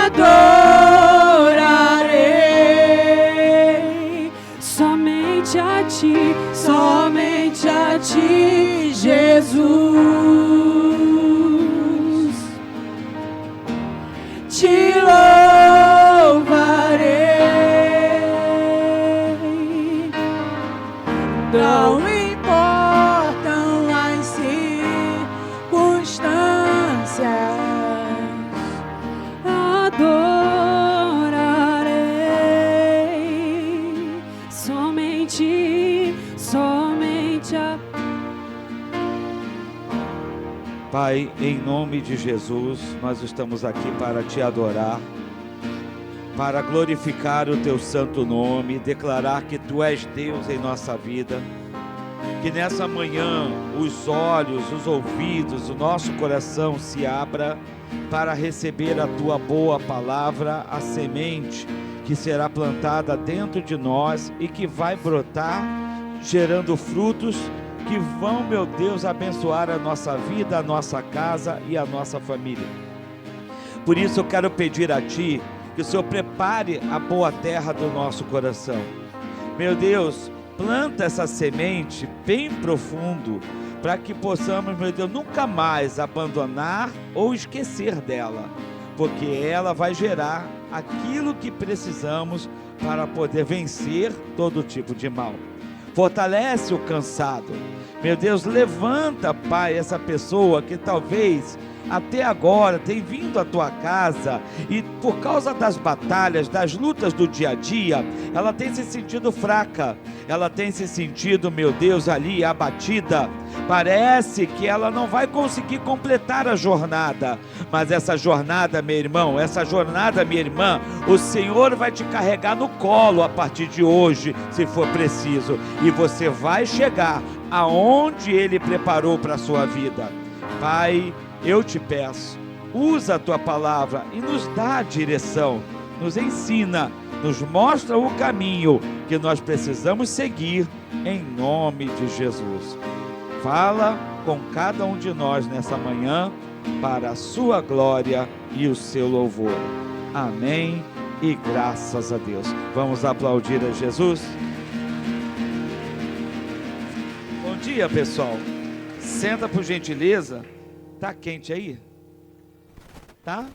adorarei. Somente a ti, Jesus. Te louvarei. Não importam as circunstâncias, adorarei somente a... Pai, em nome de Jesus, nós estamos aqui para te adorar, para glorificar o teu santo nome, declarar que tu és Deus em nossa vida, que nessa manhã os olhos, os ouvidos, o nosso coração se abra para receber a tua boa palavra, a semente que será plantada dentro de nós e que vai brotar, gerando frutos que vão, meu Deus, abençoar a nossa vida, a nossa casa e a nossa família. Por isso eu quero pedir a Ti que o Senhor prepare a boa terra do nosso coração. Meu Deus, planta essa semente bem profundo, para que possamos, meu Deus, nunca mais abandonar ou esquecer dela, porque ela vai gerar aquilo que precisamos para poder vencer todo tipo de mal. Fortalece o cansado. Meu Deus, levanta, Pai, essa pessoa que talvez até agora tem vindo à tua casa e por causa das batalhas, das lutas do dia a dia, ela tem se sentido fraca, ela tem se sentido, meu Deus, ali abatida. Parece que ela não vai conseguir completar a jornada, mas essa jornada, meu irmão, essa jornada, minha irmã, o Senhor vai te carregar no colo a partir de hoje, se for preciso, e você vai chegar aonde Ele preparou para a sua vida. Pai, eu te peço, usa a tua palavra e nos dá a direção, nos ensina, nos mostra o caminho que nós precisamos seguir, em nome de Jesus. Fala com cada um de nós nessa manhã, para a sua glória e o seu louvor. Amém e graças a Deus. Vamos aplaudir a Jesus? Bom dia, pessoal. Senta por gentileza. Tá quente aí? Tá?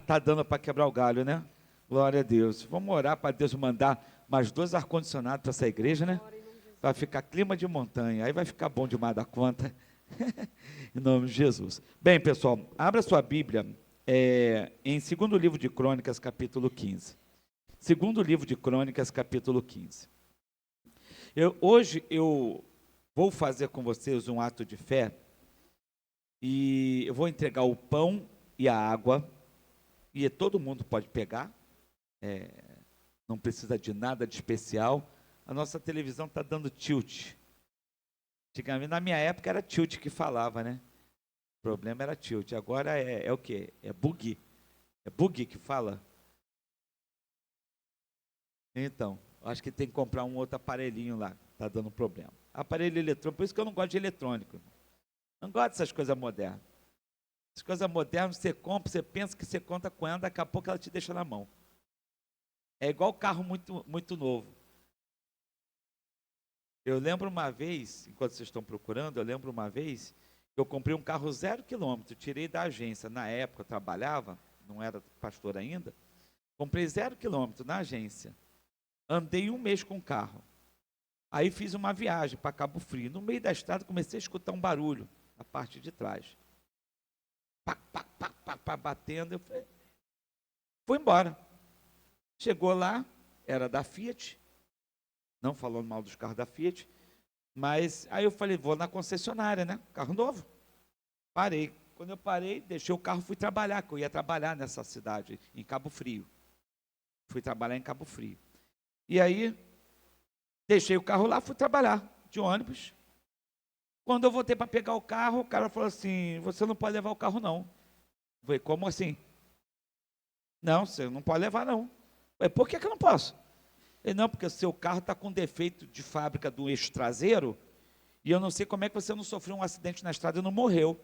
Tá dando para quebrar o galho, né? Glória a Deus. Vamos orar para Deus mandar mais 2 ar-condicionados para essa igreja, né? Vai ficar clima de montanha. Aí vai ficar bom demais da conta. Em nome de Jesus. Bem, pessoal, abra sua Bíblia em 2º livro de Crônicas, capítulo 15. 2º livro de Crônicas, capítulo 15. Hoje eu vou fazer com vocês um ato de fé. E eu vou entregar o pão e a água, e todo mundo pode pegar, não precisa de nada de especial. A nossa televisão está dando tilt. Antigamente, na minha época era tilt que falava, né? O problema era tilt, agora é o quê? É bug. É bug que fala? Então, acho que tem que comprar um outro aparelhinho lá, está dando problema. Aparelho eletrônico, por isso que eu não gosto de eletrônico. Não gosto dessas coisas modernas. Essas coisas modernas você compra, você pensa que você conta com ela, daqui a pouco ela te deixa na mão. É igual carro muito, muito novo. Eu lembro uma vez, enquanto vocês estão procurando, que eu comprei um carro 0 km, tirei da agência. Na época eu trabalhava, não era pastor ainda, comprei 0 km na agência. Andei 1 mês com o carro. Aí fiz uma viagem para Cabo Frio. No meio da estrada comecei a escutar um barulho a parte de trás. Pá, pá, pá, pá, pá, batendo. Eu falei, foi embora. Chegou lá, era da Fiat, não falando mal dos carros da Fiat, mas aí eu falei, vou na concessionária, né? Carro novo. Parei. Quando eu parei, deixei o carro, fui trabalhar, que eu ia trabalhar nessa cidade, em Cabo Frio. Fui trabalhar em Cabo Frio. E aí, deixei o carro lá, fui trabalhar de ônibus. Quando eu voltei para pegar o carro, o cara falou assim, você não pode levar o carro não. Eu falei, como assim? Não, você não pode levar não. Eu falei, por que eu não posso? Ele, não, porque o seu carro está com defeito de fábrica do eixo traseiro, e eu não sei como é que você não sofreu um acidente na estrada e não morreu.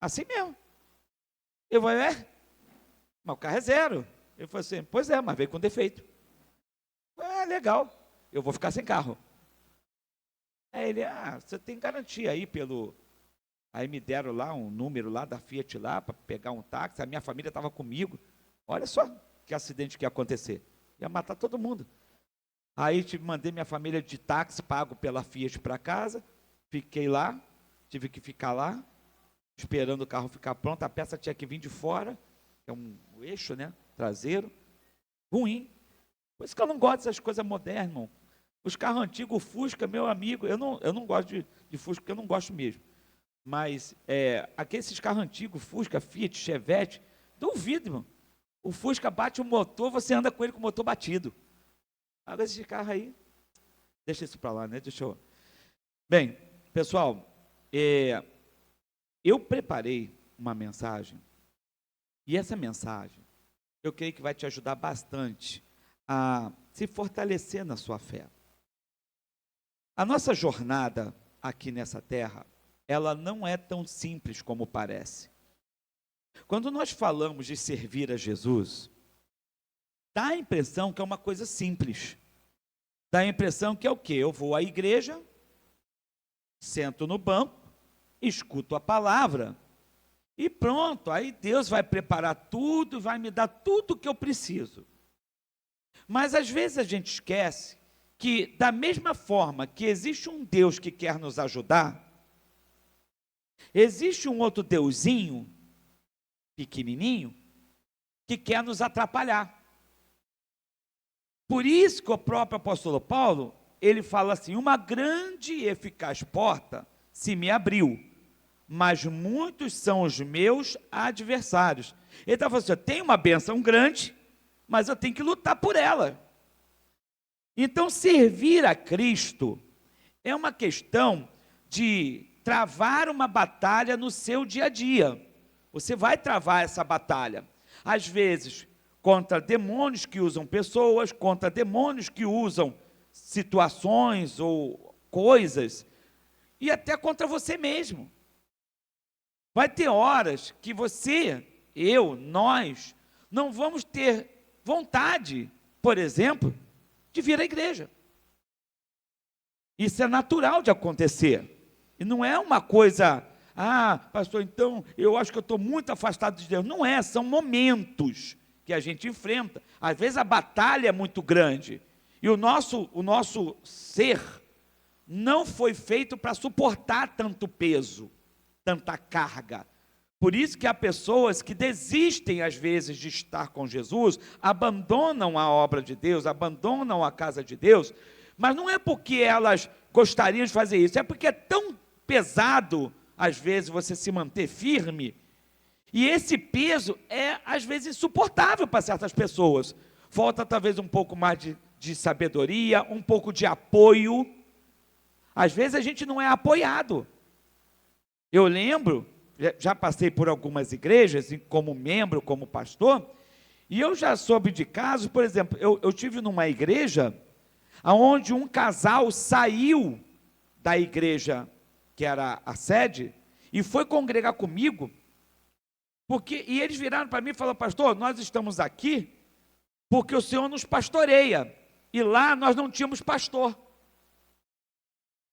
Assim mesmo. Eu falei, Mas o carro é zero. Ele falou assim, pois é, mas veio com defeito. Legal, eu vou ficar sem carro. Aí ele, você tem garantia aí pelo... Aí me deram lá um número lá da Fiat lá, para pegar um táxi, a minha família estava comigo. Olha só que acidente que ia acontecer. Ia matar todo mundo. Aí mandei minha família de táxi, pago pela Fiat para casa, fiquei lá, tive que ficar lá, esperando o carro ficar pronto, a peça tinha que vir de fora, é um eixo, né, traseiro, ruim. Por isso que eu não gosto dessas coisas modernas, irmão. Os carros antigos, o Fusca, meu amigo, eu não gosto de Fusca, porque eu não gosto mesmo. Mas aqueles carros antigos, Fusca, Fiat, Chevette, duvido, irmão. O Fusca bate o motor, você anda com ele com o motor batido. Agora esse carro aí, deixa isso para lá, né? Bem, pessoal, eu preparei uma mensagem, e essa mensagem, eu creio que vai te ajudar bastante a se fortalecer na sua fé. A nossa jornada aqui nessa terra, ela não é tão simples como parece. Quando nós falamos de servir a Jesus, dá a impressão que é uma coisa simples. Dá a impressão que é o quê? Eu vou à igreja, sento no banco, escuto a palavra e pronto, aí Deus vai preparar tudo, vai me dar tudo o que eu preciso. Mas às vezes a gente esquece que da mesma forma que existe um Deus que quer nos ajudar, existe um outro deusinho, pequenininho, que quer nos atrapalhar. Por isso que o próprio apóstolo Paulo, ele fala assim, uma grande e eficaz porta se me abriu, mas muitos são os meus adversários. Ele está falando assim, tem uma bênção grande, mas eu tenho que lutar por ela. Então, servir a Cristo é uma questão de travar uma batalha no seu dia a dia. Você vai travar essa batalha, às vezes, contra demônios que usam pessoas, contra demônios que usam situações ou coisas, e até contra você mesmo. Vai ter horas que você, nós, não vamos ter vontade, por exemplo, de vir à igreja. Isso é natural de acontecer. E não é uma coisa, pastor, então eu acho que eu estou muito afastado de Deus. Não é, são momentos que a gente enfrenta. Às vezes a batalha é muito grande. E o nosso ser não foi feito para suportar tanto peso, tanta carga. Por isso que há pessoas que desistem às vezes de estar com Jesus, abandonam a obra de Deus, abandonam a casa de Deus, mas não é porque elas gostariam de fazer isso, é porque é tão pesado, às vezes, você se manter firme, e esse peso é, às vezes, insuportável para certas pessoas. Falta, talvez, um pouco mais de sabedoria, um pouco de apoio. Às vezes, a gente não é apoiado. Eu lembro, já passei por algumas igrejas, como membro, como pastor, e eu já soube de casos, por exemplo, eu tive numa igreja, onde um casal saiu da igreja, que era a sede, e foi congregar comigo, e eles viraram para mim e falaram, pastor, nós estamos aqui, porque o Senhor nos pastoreia, e lá nós não tínhamos pastor.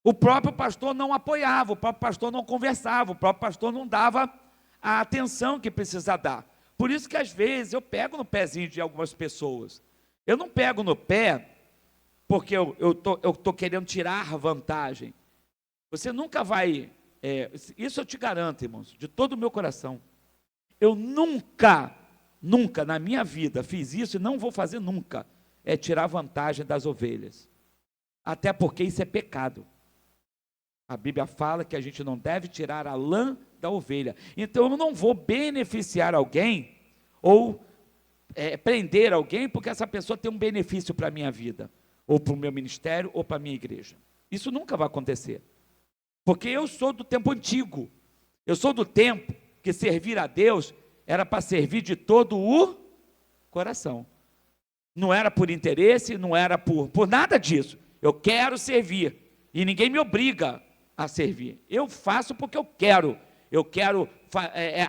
O próprio pastor não apoiava, o próprio pastor não conversava, o próprio pastor não dava a atenção que precisa dar. Por isso que às vezes eu pego no pezinho de algumas pessoas. Eu não pego no pé porque eu estou querendo tirar vantagem. Você nunca vai, isso eu te garanto, irmãos, de todo o meu coração. Eu nunca na minha vida fiz isso e não vou fazer nunca, tirar vantagem das ovelhas. Até porque isso é pecado. A Bíblia fala que a gente não deve tirar a lã da ovelha. Então eu não vou beneficiar alguém ou prender alguém porque essa pessoa tem um benefício para a minha vida, ou para o meu ministério, ou para a minha igreja. Isso nunca vai acontecer. Porque eu sou do tempo antigo. Eu sou do tempo que servir a Deus era para servir de todo o coração. Não era por interesse, não era por nada disso. Eu quero servir. E ninguém me obriga a servir. Eu faço porque eu quero. Eu quero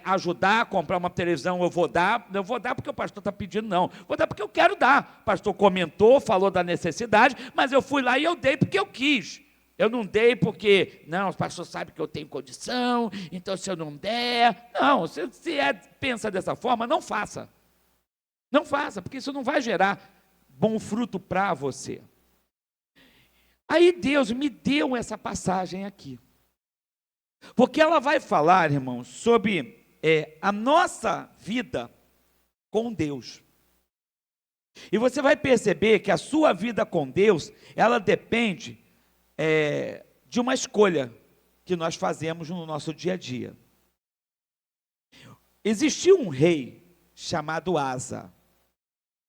ajudar a comprar uma televisão, eu vou dar porque o pastor está pedindo, não. Vou dar porque eu quero dar. O pastor comentou, falou da necessidade, mas eu fui lá e eu dei porque eu quis. Eu não dei porque, não, o pastor sabe que eu tenho condição, então se eu não der... Não, se pensa dessa forma, não faça. Não faça, porque isso não vai gerar bom fruto para você. Aí Deus me deu essa passagem aqui. Porque ela vai falar, irmãos, sobre a nossa vida com Deus. E você vai perceber que a sua vida com Deus, ela depende de uma escolha que nós fazemos no nosso dia a dia. Existia um rei chamado Asa.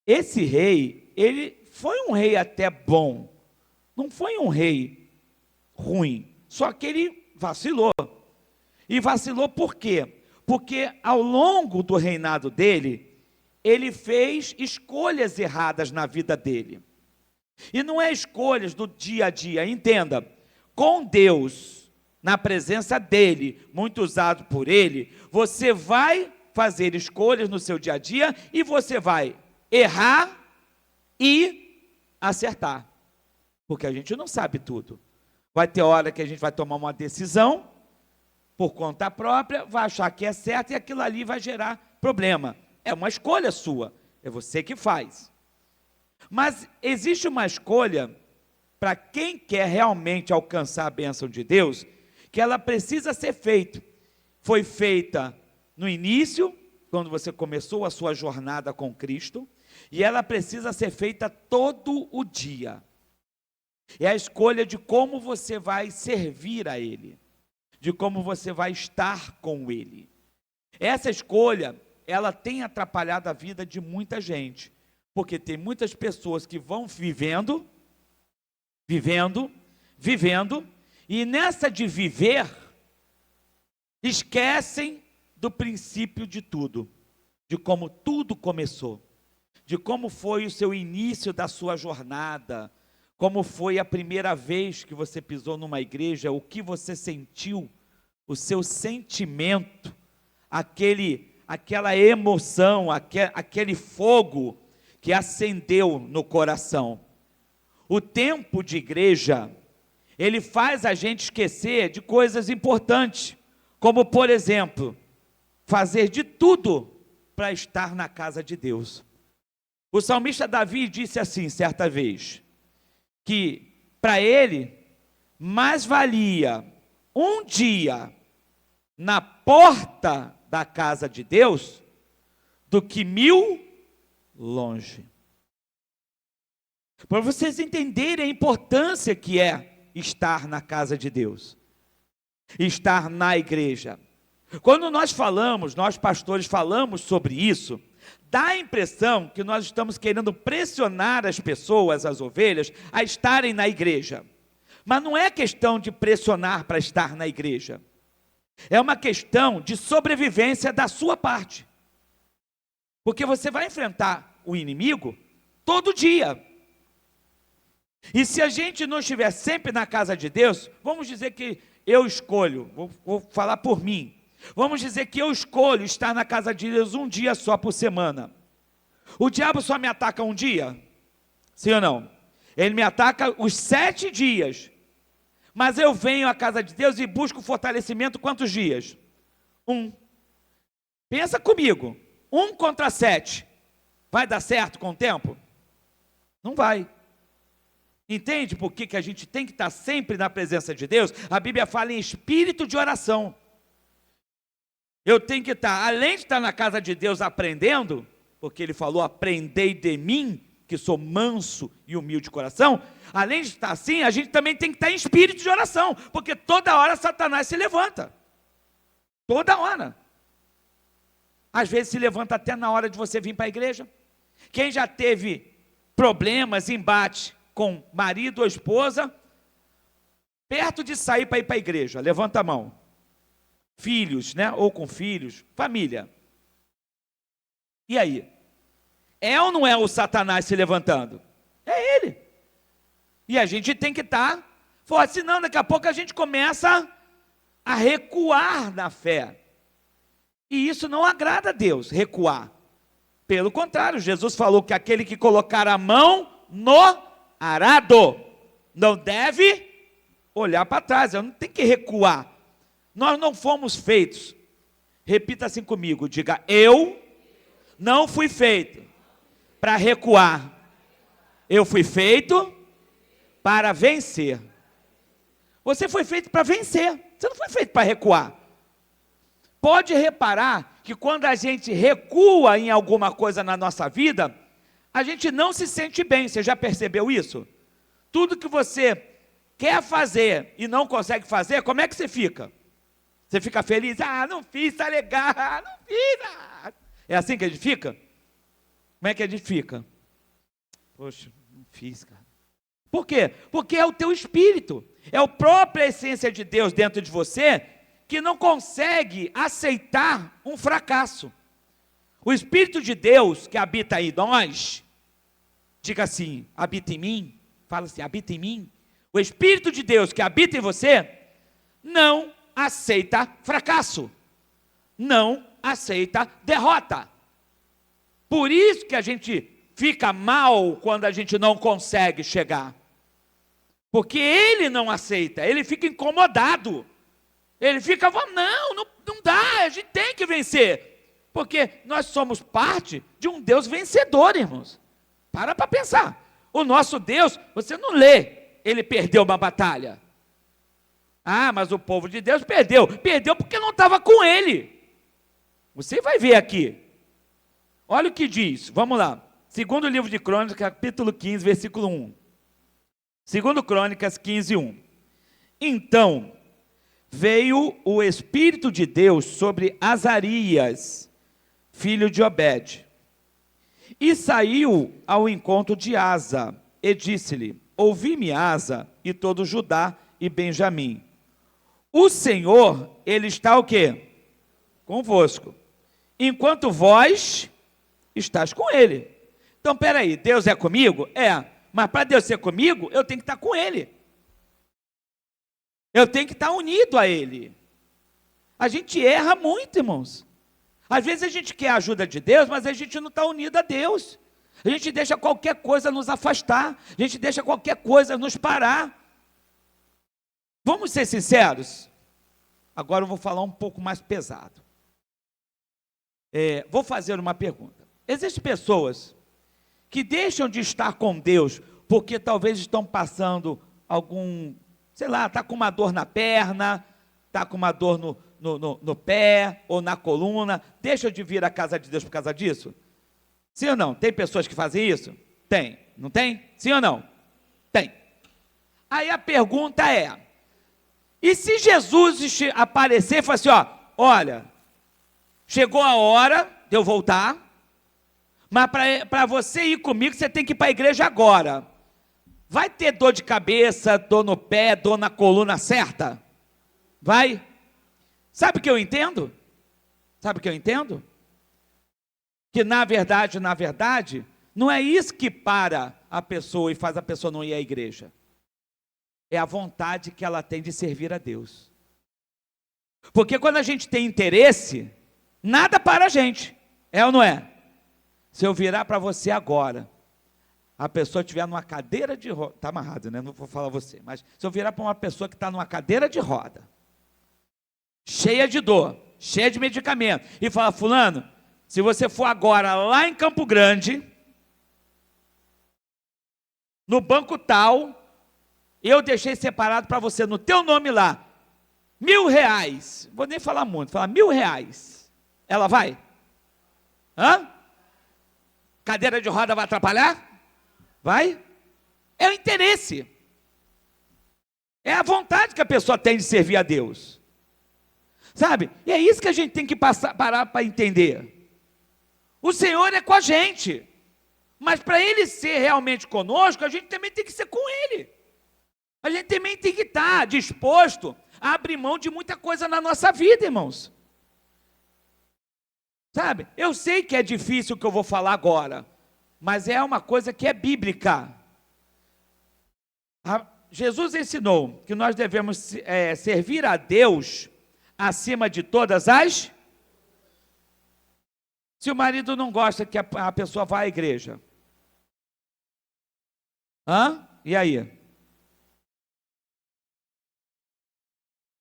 Esse rei, ele foi um rei até bom, não foi um rei ruim, só que ele vacilou. E vacilou por quê? Porque ao longo do reinado dele, ele fez escolhas erradas na vida dele. E não é escolhas do dia a dia, entenda, com Deus, na presença dele, muito usado por ele, você vai fazer escolhas no seu dia a dia e você vai errar e acertar. Porque a gente não sabe tudo. Vai ter hora que a gente vai tomar uma decisão por conta própria, vai achar que é certo e aquilo ali vai gerar problema. É uma escolha sua, é você que faz. Mas existe uma escolha para quem quer realmente alcançar a bênção de Deus, que ela precisa ser feita. Foi feita no início, quando você começou a sua jornada com Cristo, e ela precisa ser feita todo o dia. É a escolha de como você vai servir a Ele, de como você vai estar com Ele. Essa escolha, ela tem atrapalhado a vida de muita gente, porque tem muitas pessoas que vão vivendo, e nessa de viver, esquecem do princípio de tudo, de como tudo começou, de como foi o seu início da sua jornada, como foi a primeira vez que você pisou numa igreja, o que você sentiu, o seu sentimento, aquela emoção, aquele fogo que acendeu no coração. O tempo de igreja, ele faz a gente esquecer de coisas importantes, como, por exemplo, fazer de tudo para estar na casa de Deus. O salmista Davi disse assim, certa vez, que para ele, mais valia um dia na porta da casa de Deus, do que 1000 longe. Para vocês entenderem a importância que é estar na casa de Deus, estar na igreja. Quando nós pastores falamos sobre isso, dá a impressão que nós estamos querendo pressionar as pessoas, as ovelhas, a estarem na igreja. Mas não é questão de pressionar para estar na igreja. É uma questão de sobrevivência da sua parte. Porque você vai enfrentar o inimigo todo dia. E se a gente não estiver sempre na casa de Deus, vamos dizer que eu escolho, vou falar por mim, vamos dizer que eu escolho estar na casa de Deus um dia só por semana. O diabo só me ataca um dia? Sim ou não? Ele me ataca os 7 dias. Mas eu venho à casa de Deus e busco fortalecimento quantos dias? 1. Pensa comigo, 1 contra 7. Vai dar certo com o tempo? Não vai. Entende por que a gente tem que estar sempre na presença de Deus? A Bíblia fala em espírito de oração. Eu tenho que estar, além de estar na casa de Deus aprendendo, porque Ele falou, aprendei de mim, que sou manso e humilde de coração, além de estar assim, a gente também tem que estar em espírito de oração, porque toda hora Satanás se levanta. Toda hora. Às vezes se levanta até na hora de você vir para a igreja. Quem já teve problemas, embate com marido ou esposa, perto de sair para ir para a igreja, levanta a mão. Filhos, né? Ou com filhos, família. E aí? É ou não é o Satanás se levantando? É ele. E a gente tem que estar forte, senão daqui a pouco a gente começa a recuar na fé. E isso não agrada a Deus, recuar. Pelo contrário, Jesus falou que aquele que colocar a mão no arado não deve olhar para trás, não tem que recuar. Nós não fomos feitos, repita assim comigo, diga, eu não fui feito para recuar, eu fui feito para vencer. Você foi feito para vencer, você não foi feito para recuar. Pode reparar que quando a gente recua em alguma coisa na nossa vida, a gente não se sente bem, você já percebeu isso? Tudo que você quer fazer e não consegue fazer, como é que você fica? Você fica feliz? Ah, não fiz, tá legal, não fiz. É assim que a gente fica? Como é que a gente fica? Poxa, não fiz, cara. Por quê? Porque é o teu espírito, é a própria essência de Deus dentro de você que não consegue aceitar um fracasso. O Espírito de Deus que habita em nós, diga assim, habita em mim, fala assim, habita em mim. O Espírito de Deus que habita em você, não aceita fracasso, não aceita derrota. Por isso que a gente fica mal quando a gente não consegue chegar. Porque ele não aceita, ele fica incomodado. Ele fica, não dá, a gente tem que vencer. Porque nós somos parte de um Deus vencedor, irmãos. Para pensar. O nosso Deus, você não lê, ele perdeu uma batalha. Ah, mas o povo de Deus perdeu. Perdeu porque não estava com ele. Você vai ver aqui. Olha o que diz, vamos lá. Segundo livro de Crônicas, capítulo 15, versículo 1. Segundo Crônicas 15, 1. Então veio o Espírito de Deus sobre Azarias, filho de Obed, e saiu ao encontro de Asa, e disse-lhe, ouvi-me Asa, e todo Judá e Benjamim, o Senhor, ele está o quê? Convosco, enquanto vós estás com ele. Então, peraí, Deus é comigo? É, mas para Deus ser comigo, eu tenho que estar com ele. Eu tenho que estar unido a ele. A gente erra muito, irmãos. Às vezes a gente quer a ajuda de Deus, mas a gente não está unido a Deus. A gente deixa qualquer coisa nos afastar. A gente deixa qualquer coisa nos parar. Vamos ser sinceros? Agora eu vou falar um pouco mais pesado. Vou fazer uma pergunta. Existem pessoas que deixam de estar com Deus porque talvez estão passando algum, sei lá, está com uma dor na perna, está com uma dor no pé ou na coluna, deixa de vir à casa de Deus por causa disso? Sim ou não? Tem pessoas que fazem isso? Tem. Não tem? Sim ou não? Tem. Aí a pergunta é, e se Jesus aparecer e falar assim, olha, chegou a hora de eu voltar, mas para você ir comigo, você tem que ir para a igreja agora. Vai ter dor de cabeça, dor no pé, dor na coluna certa? Vai? Sabe o que eu entendo? Sabe o que eu entendo? Que na verdade, não é isso que para a pessoa e faz a pessoa não ir à igreja. É a vontade que ela tem de servir a Deus. Porque quando a gente tem interesse, nada para a gente. É ou não é? Se eu virar para você agora, a pessoa estiver numa cadeira de roda, está amarrado, né? Não vou falar você, mas se eu virar para uma pessoa que está numa cadeira de roda, cheia de dor, cheia de medicamento, e falar, fulano, se você for agora lá em Campo Grande, no banco tal, eu deixei separado para você, no teu nome lá, R$1.000, vou nem falar muito, falar R$1.000, ela vai? Hã? Cadeira de roda vai atrapalhar? Vai? É o interesse. É a vontade que a pessoa tem de servir a Deus. Sabe? E é isso que a gente tem que parar para entender. O Senhor é com a gente. Mas para Ele ser realmente conosco, a gente também tem que ser com Ele. A gente também tem que estar disposto a abrir mão de muita coisa na nossa vida, irmãos. Sabe? Eu sei que é difícil o que eu vou falar agora, mas é uma coisa que é bíblica. Jesus ensinou que nós devemos servir a Deus acima de todas as... Se o marido não gosta que a pessoa vá à igreja, e aí?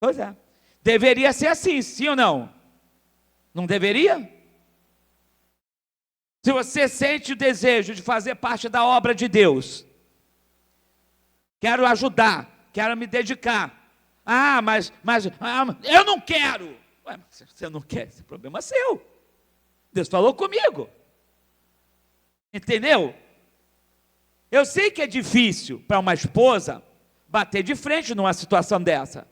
Pois é. Deveria ser assim, sim ou não? Não deveria? Se você sente o desejo de fazer parte da obra de Deus, quero ajudar, quero me dedicar. Mas eu não quero. Ué, mas você não quer, esse problema é seu. Deus falou comigo. Entendeu? Eu sei que é difícil para uma esposa bater de frente numa situação dessa.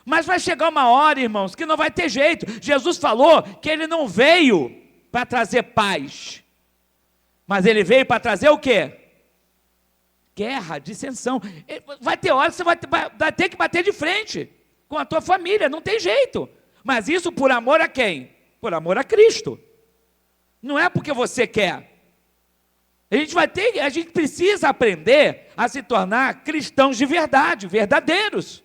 Mas vai chegar uma hora, irmãos, que não vai ter jeito. Jesus falou que ele não veio para trazer paz, mas ele veio para trazer o quê? Guerra, dissensão. Vai ter hora que você vai ter que bater de frente com a tua família, não tem jeito. Mas isso por amor a quem? Por amor a Cristo. Não é porque você quer. A gente precisa aprender a se tornar cristãos de verdade, verdadeiros.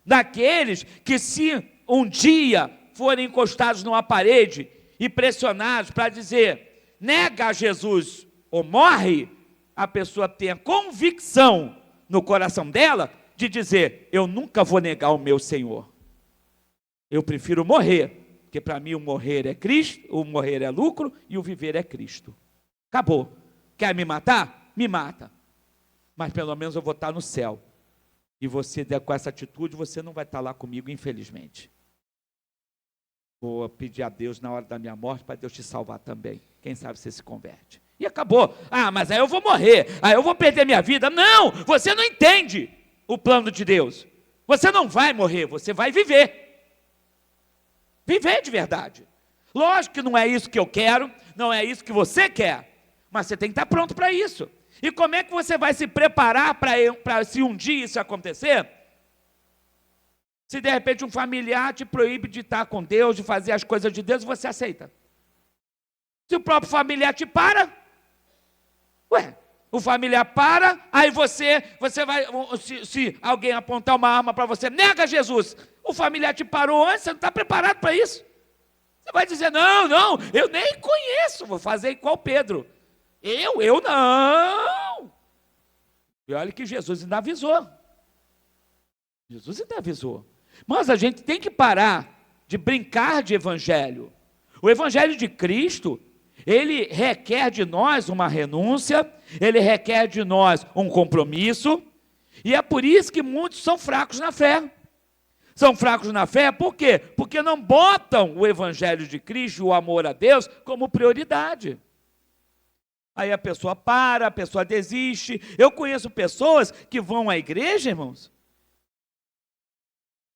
Daqueles que, se um dia forem encostados numa parede e pressionados para dizer, nega a Jesus ou morre, a pessoa tenha convicção no coração dela de dizer, eu nunca vou negar o meu Senhor. Eu prefiro morrer, porque para mim o morrer é Cristo, o morrer é lucro e o viver é Cristo. Acabou. Quer me matar? Me mata. Mas pelo menos eu vou estar no céu. E você, com essa atitude, você não vai estar lá comigo, infelizmente. Vou pedir a Deus na hora da minha morte, para Deus te salvar também. Quem sabe você se converte. E acabou. Mas aí eu vou morrer, aí eu vou perder minha vida. Não, você não entende o plano de Deus. Você não vai morrer, você vai viver. Viver de verdade. Lógico que não é isso que eu quero, não é isso que você quer, mas você tem que estar pronto para isso. E como é que você vai se preparar para se um dia isso acontecer? Se de repente um familiar te proíbe de estar com Deus, de fazer as coisas de Deus, você aceita. Se o próprio familiar te para, o familiar para, aí você vai, se alguém apontar uma arma para você, nega Jesus. O familiar te parou antes, você não está preparado para isso. Você vai dizer, não, eu nem conheço, vou fazer igual Pedro. Eu não. E olha que Jesus ainda avisou. Mas a gente tem que parar de brincar de evangelho. O evangelho de Cristo, ele requer de nós uma renúncia, ele requer de nós um compromisso, e é por isso que muitos são fracos na fé. São fracos na fé por quê? Porque não botam o evangelho de Cristo, o amor a Deus, como prioridade. Aí a pessoa para, a pessoa desiste. Eu conheço pessoas que vão à igreja, irmãos,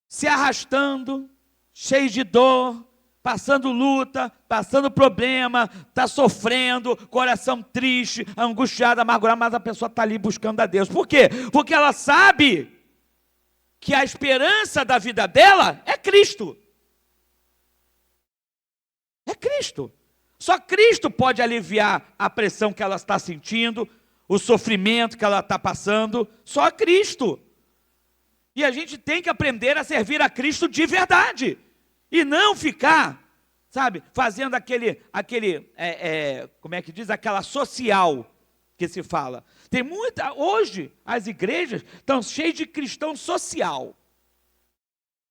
se arrastando, cheios de dor, passando luta, passando problema, está sofrendo, coração triste, angustiado, amargurado, mas a pessoa está ali buscando a Deus. Por quê? Porque ela sabe que a esperança da vida dela é Cristo. É Cristo. Só Cristo pode aliviar a pressão que ela está sentindo, o sofrimento que ela está passando, só Cristo. E a gente tem que aprender a servir a Cristo de verdade, e não ficar, fazendo como é que diz, aquela social que se fala. Tem hoje as igrejas estão cheias de cristão social.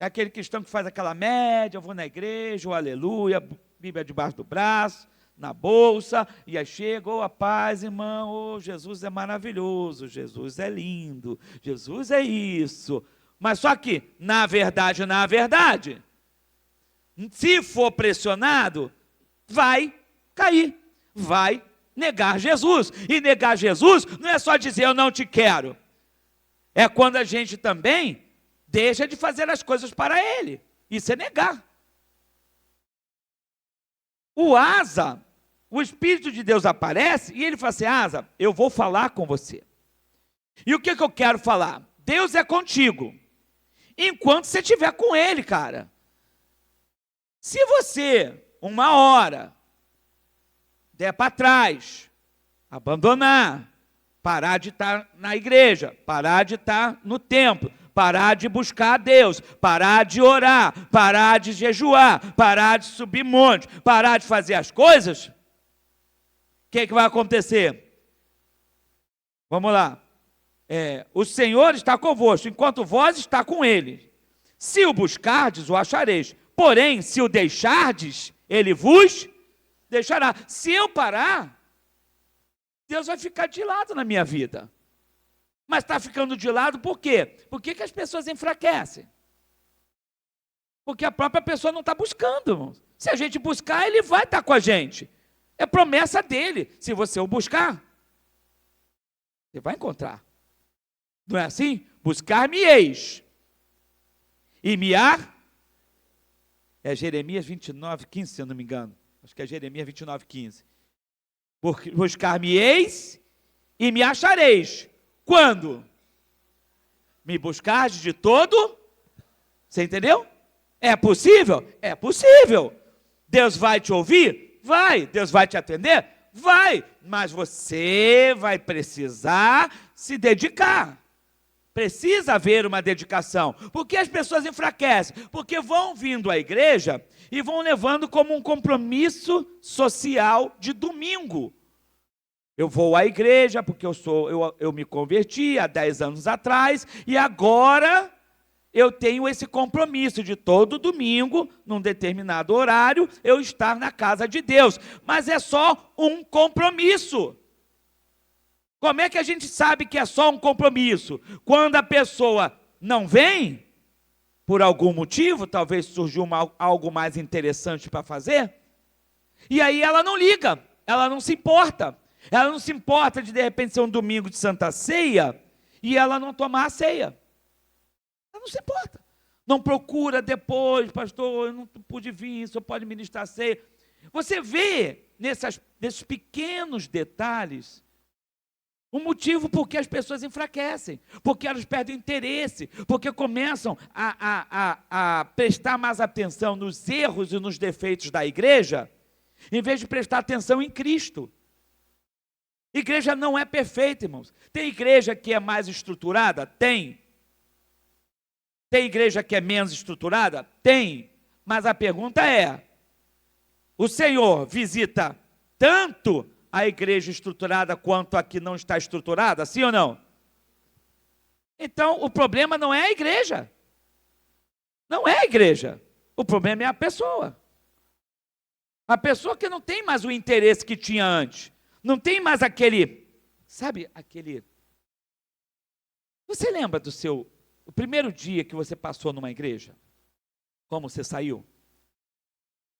É aquele cristão que faz aquela média, eu vou na igreja, o aleluia, Bíblia debaixo do braço, na bolsa, e aí chega, a paz, irmão, Jesus é maravilhoso, Jesus é lindo, Jesus é isso. Mas só que, na verdade, se for pressionado, vai cair, vai negar Jesus. E negar Jesus não é só dizer eu não te quero, é quando a gente também deixa de fazer as coisas para Ele. Isso é negar. O Asa, o Espírito de Deus aparece e ele fala assim, Asa, eu vou falar com você. E o que eu quero falar? Deus é contigo, enquanto você estiver com Ele, cara. Se você, uma hora, der para trás, abandonar, parar de estar na igreja, parar de estar no templo, parar de buscar a Deus, parar de orar, parar de jejuar, parar de subir monte, parar de fazer as coisas, o que vai acontecer? Vamos lá. O Senhor está convosco, enquanto vós está com ele. Se o buscardes, o achareis. Porém, se o deixardes, ele vos deixará. Se eu parar, Deus vai ficar de lado na minha vida. Mas está ficando de lado por quê? Por que as pessoas enfraquecem? Porque a própria pessoa não está buscando, irmãos. Se a gente buscar, ele vai estar com a gente. É promessa dele. Se você o buscar, você vai encontrar. Não é assim? Buscar-me-eis. E é Jeremias 29:15, se eu não me engano. Acho que é Jeremias 29:15. Buscar-me-eis e me achareis. Quando? Me buscardes de todo. Você entendeu? É possível? É possível. Deus vai te ouvir? Vai. Deus vai te atender? Vai. Mas você vai precisar se dedicar. Precisa haver uma dedicação. Por que as pessoas enfraquecem? Porque vão vindo à igreja e vão levando como um compromisso social de domingo. Eu vou à igreja porque eu me converti há 10 anos atrás e agora eu tenho esse compromisso de todo domingo, num determinado horário, eu estar na casa de Deus. Mas é só um compromisso. Como é que a gente sabe que é só um compromisso? Quando a pessoa não vem, por algum motivo, talvez surgiu algo mais interessante para fazer, e aí ela não liga, ela não se importa. Ela não se importa de repente ser um domingo de Santa Ceia e ela não tomar a ceia. Ela não se importa. Não procura depois, pastor, eu não pude vir, só pode ministrar a ceia. Você vê nesses pequenos detalhes o motivo por que as pessoas enfraquecem, porque elas perdem interesse, porque começam a prestar mais atenção nos erros e nos defeitos da igreja, em vez de prestar atenção em Cristo. Igreja não é perfeita, irmãos. Tem igreja que é mais estruturada? Tem. Tem igreja que é menos estruturada? Tem. Mas a pergunta é, o Senhor visita tanto a igreja estruturada quanto a que não está estruturada, sim ou não? Então, o problema não é a igreja. Não é a igreja. O problema é a pessoa. A pessoa que não tem mais o interesse que tinha antes. Não tem mais aquele, sabe, aquele... Você lembra o primeiro dia que você passou numa igreja? Como você saiu?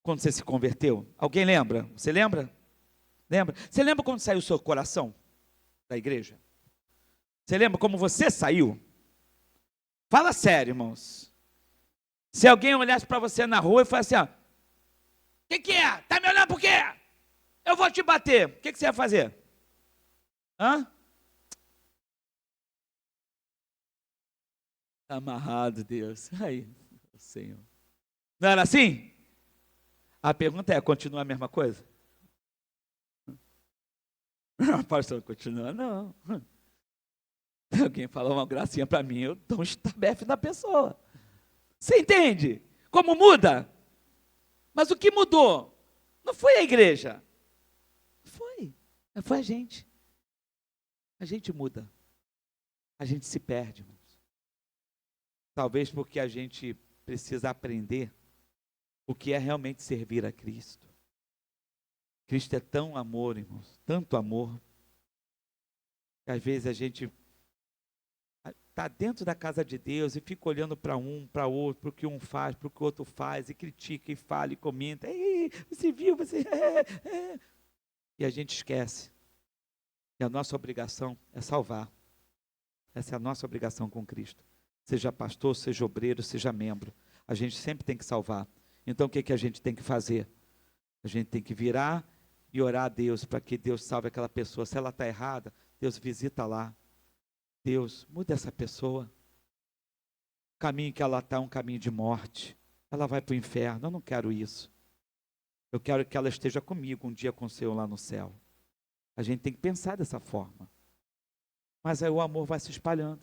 Quando você se converteu? Alguém lembra? Você lembra? Lembra? Você lembra quando saiu o seu coração da igreja? Você lembra como você saiu? Fala sério, irmãos. Se alguém olhasse para você na rua e falasse assim, o que é? Está me olhando por quê? Eu vou te bater. O que você ia fazer? Hã? Amarrado, Deus. Aí, Senhor. Não era assim? A pergunta é, continua a mesma coisa? Não, pastor, continua, não. Se alguém falar uma gracinha para mim, eu dou um estabefe na pessoa. Você entende? Como muda? Mas o que mudou? Não foi a igreja. Foi a gente. A gente muda. A gente se perde, irmãos. Talvez porque a gente precisa aprender o que é realmente servir a Cristo. Cristo é tão amor, irmãos, tanto amor, que às vezes a gente está dentro da casa de Deus e fica olhando para um, para outro, para o que um faz, para o que o outro faz, e critica, e fala, e comenta. Ei, você viu, você... E a gente esquece que a nossa obrigação é salvar. Essa é a nossa obrigação com Cristo. Seja pastor, seja obreiro, seja membro. A gente sempre tem que salvar. Então o que a gente tem que fazer? A gente tem que virar e orar a Deus para que Deus salve aquela pessoa. Se ela está errada, Deus visita lá. Deus, muda essa pessoa. O caminho que ela está é um caminho de morte. Ela vai para o inferno. Eu não quero isso. Eu quero que ela esteja comigo um dia com o Senhor lá no céu. A gente tem que pensar dessa forma. Mas aí o amor vai se espalhando.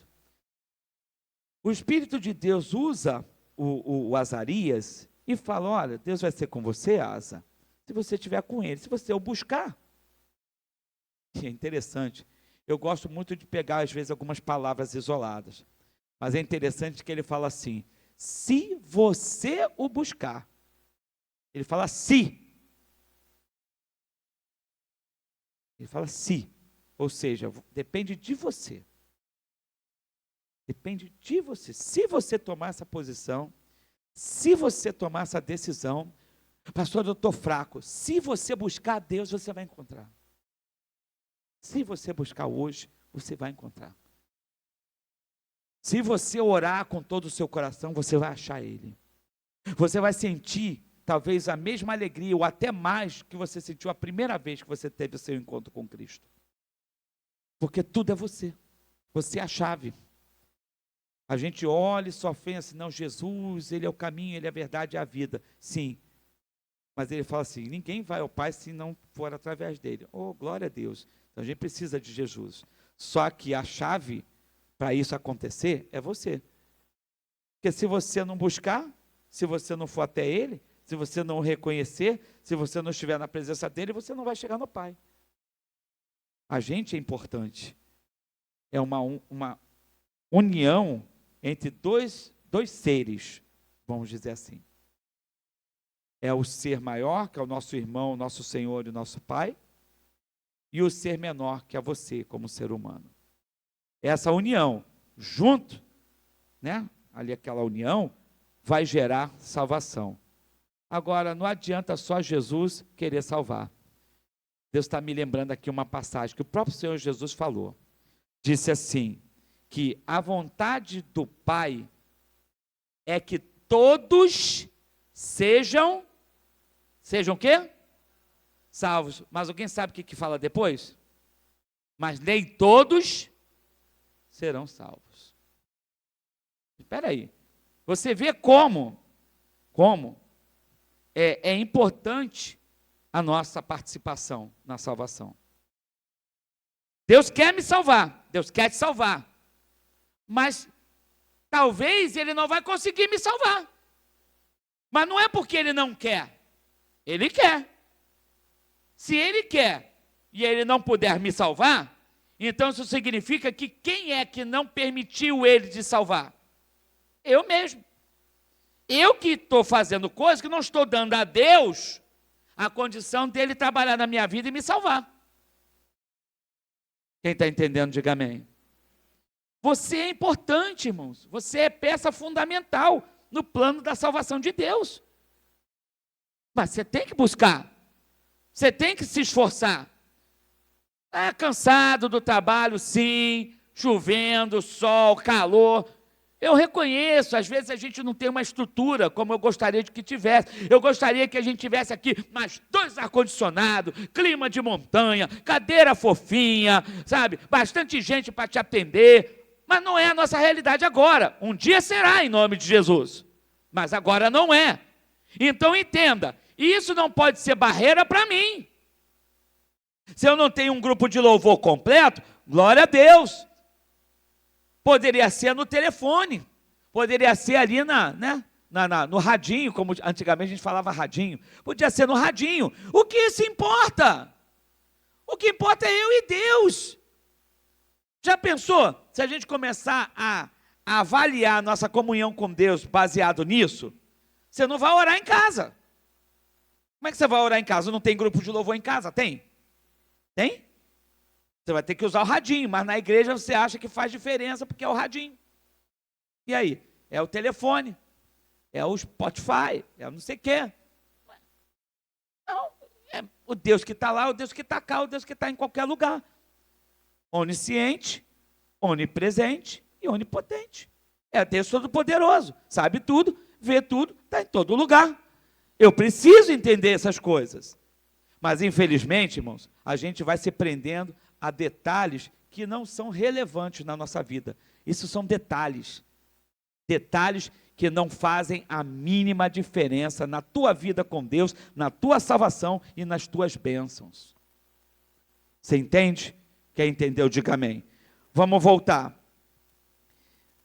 O Espírito de Deus usa o Azarias e fala: olha, Deus vai ser com você, Asa, se você estiver com ele, se você o buscar. E é interessante, eu gosto muito de pegar às vezes algumas palavras isoladas, mas é interessante que ele fala assim: se você o buscar. Ele fala se. Ele fala se, ou seja, depende de você. Depende de você. Se você tomar essa posição, se você tomar essa decisão, pastor, eu estou fraco. Se você buscar a Deus, você vai encontrar. Se você buscar hoje, você vai encontrar. Se você orar com todo o seu coração, você vai achar Ele. Você vai sentir talvez a mesma alegria, ou até mais, que você sentiu a primeira vez que você teve o seu encontro com Cristo. Porque tudo é você. Você é a chave. A gente olha e só pensa, não, Jesus, Ele é o caminho, Ele é a verdade e a vida. Sim. Mas Ele fala assim, ninguém vai ao Pai se não for através dEle. Oh, glória a Deus. Então a gente precisa de Jesus. Só que a chave para isso acontecer é você. Porque se você não buscar, se você não for até Ele, se você não o reconhecer, se você não estiver na presença dEle, você não vai chegar no Pai. A gente é importante. É uma união entre dois seres, vamos dizer assim. É o ser maior, que é o nosso irmão, o nosso Senhor e o nosso Pai, e o ser menor, que é você, como ser humano. Essa união, junto, né? Ali aquela união, vai gerar salvação. Agora, não adianta só Jesus querer salvar. Deus está me lembrando aqui uma passagem que o próprio Senhor Jesus falou. Disse assim, que a vontade do Pai é que todos sejam o quê? Salvos. Mas alguém sabe o que fala depois? Mas nem todos serão salvos. Espera aí. Você vê como é importante a nossa participação na salvação. Deus quer me salvar, Deus quer te salvar, mas talvez Ele não vai conseguir me salvar. Mas não é porque Ele não quer, Ele quer. Se Ele quer e Ele não puder me salvar, então isso significa que quem é que não permitiu Ele te salvar? Eu mesmo. Eu que estou fazendo coisas que não estou dando a Deus a condição dele trabalhar na minha vida e me salvar. Quem está entendendo, diga amém. Você é importante, irmãos. Você é peça fundamental no plano da salvação de Deus. Mas você tem que buscar. Você tem que se esforçar. É cansado do trabalho, sim. Chovendo, sol, calor. Eu reconheço, às vezes a gente não tem uma estrutura como eu gostaria de que tivesse. Eu gostaria que a gente tivesse aqui mais 2 ar-condicionados, clima de montanha, cadeira fofinha, sabe? Bastante gente para te atender. Mas não é a nossa realidade agora. Um dia será, em nome de Jesus. Mas agora não é. Então entenda, isso não pode ser barreira para mim. Se eu não tenho um grupo de louvor completo, glória a Deus. Poderia ser no telefone, poderia ser ali no radinho, como antigamente a gente falava radinho, podia ser no radinho. O que isso importa? O que importa é eu e Deus. Já pensou se a gente começar a avaliar a nossa comunhão com Deus baseado nisso? Você não vai orar em casa. Como é que você vai orar em casa? Não tem grupo de louvor em casa? Tem? Tem? Você vai ter que usar o radinho, mas na igreja você acha que faz diferença porque é o radinho. E aí? É o telefone, é o Spotify, é o não sei o quê. Não, é o Deus que está lá, o Deus que está cá, o Deus que está em qualquer lugar. Onisciente, onipresente e onipotente. É Deus Todo-Poderoso, sabe tudo, vê tudo, está em todo lugar. Eu preciso entender essas coisas. Mas infelizmente, irmãos, a gente vai se prendendo a detalhes que não são relevantes na nossa vida. Isso são detalhes. Detalhes que não fazem a mínima diferença na tua vida com Deus, na tua salvação e nas tuas bênçãos. Você entende? Quer entender? Diga amém. Vamos voltar.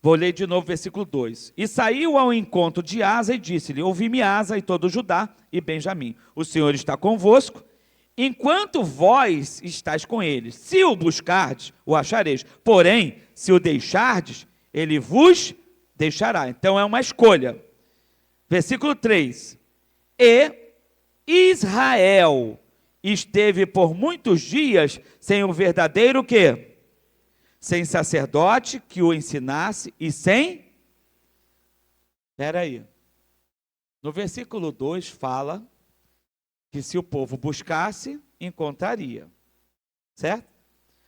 Vou ler de novo o versículo 2. E saiu ao encontro de Asa e disse-lhe: ouvi-me, Asa, e todo Judá e Benjamim. O Senhor está convosco, enquanto vós estáis com eles. Se o buscardes, o achareis. Porém, se o deixardes, ele vos deixará. Então é uma escolha. Versículo 3. E Israel esteve por muitos dias sem o verdadeiro quê? Sem sacerdote que o ensinasse e sem... Espera aí. No versículo 2 fala que se o povo buscasse, encontraria. Certo?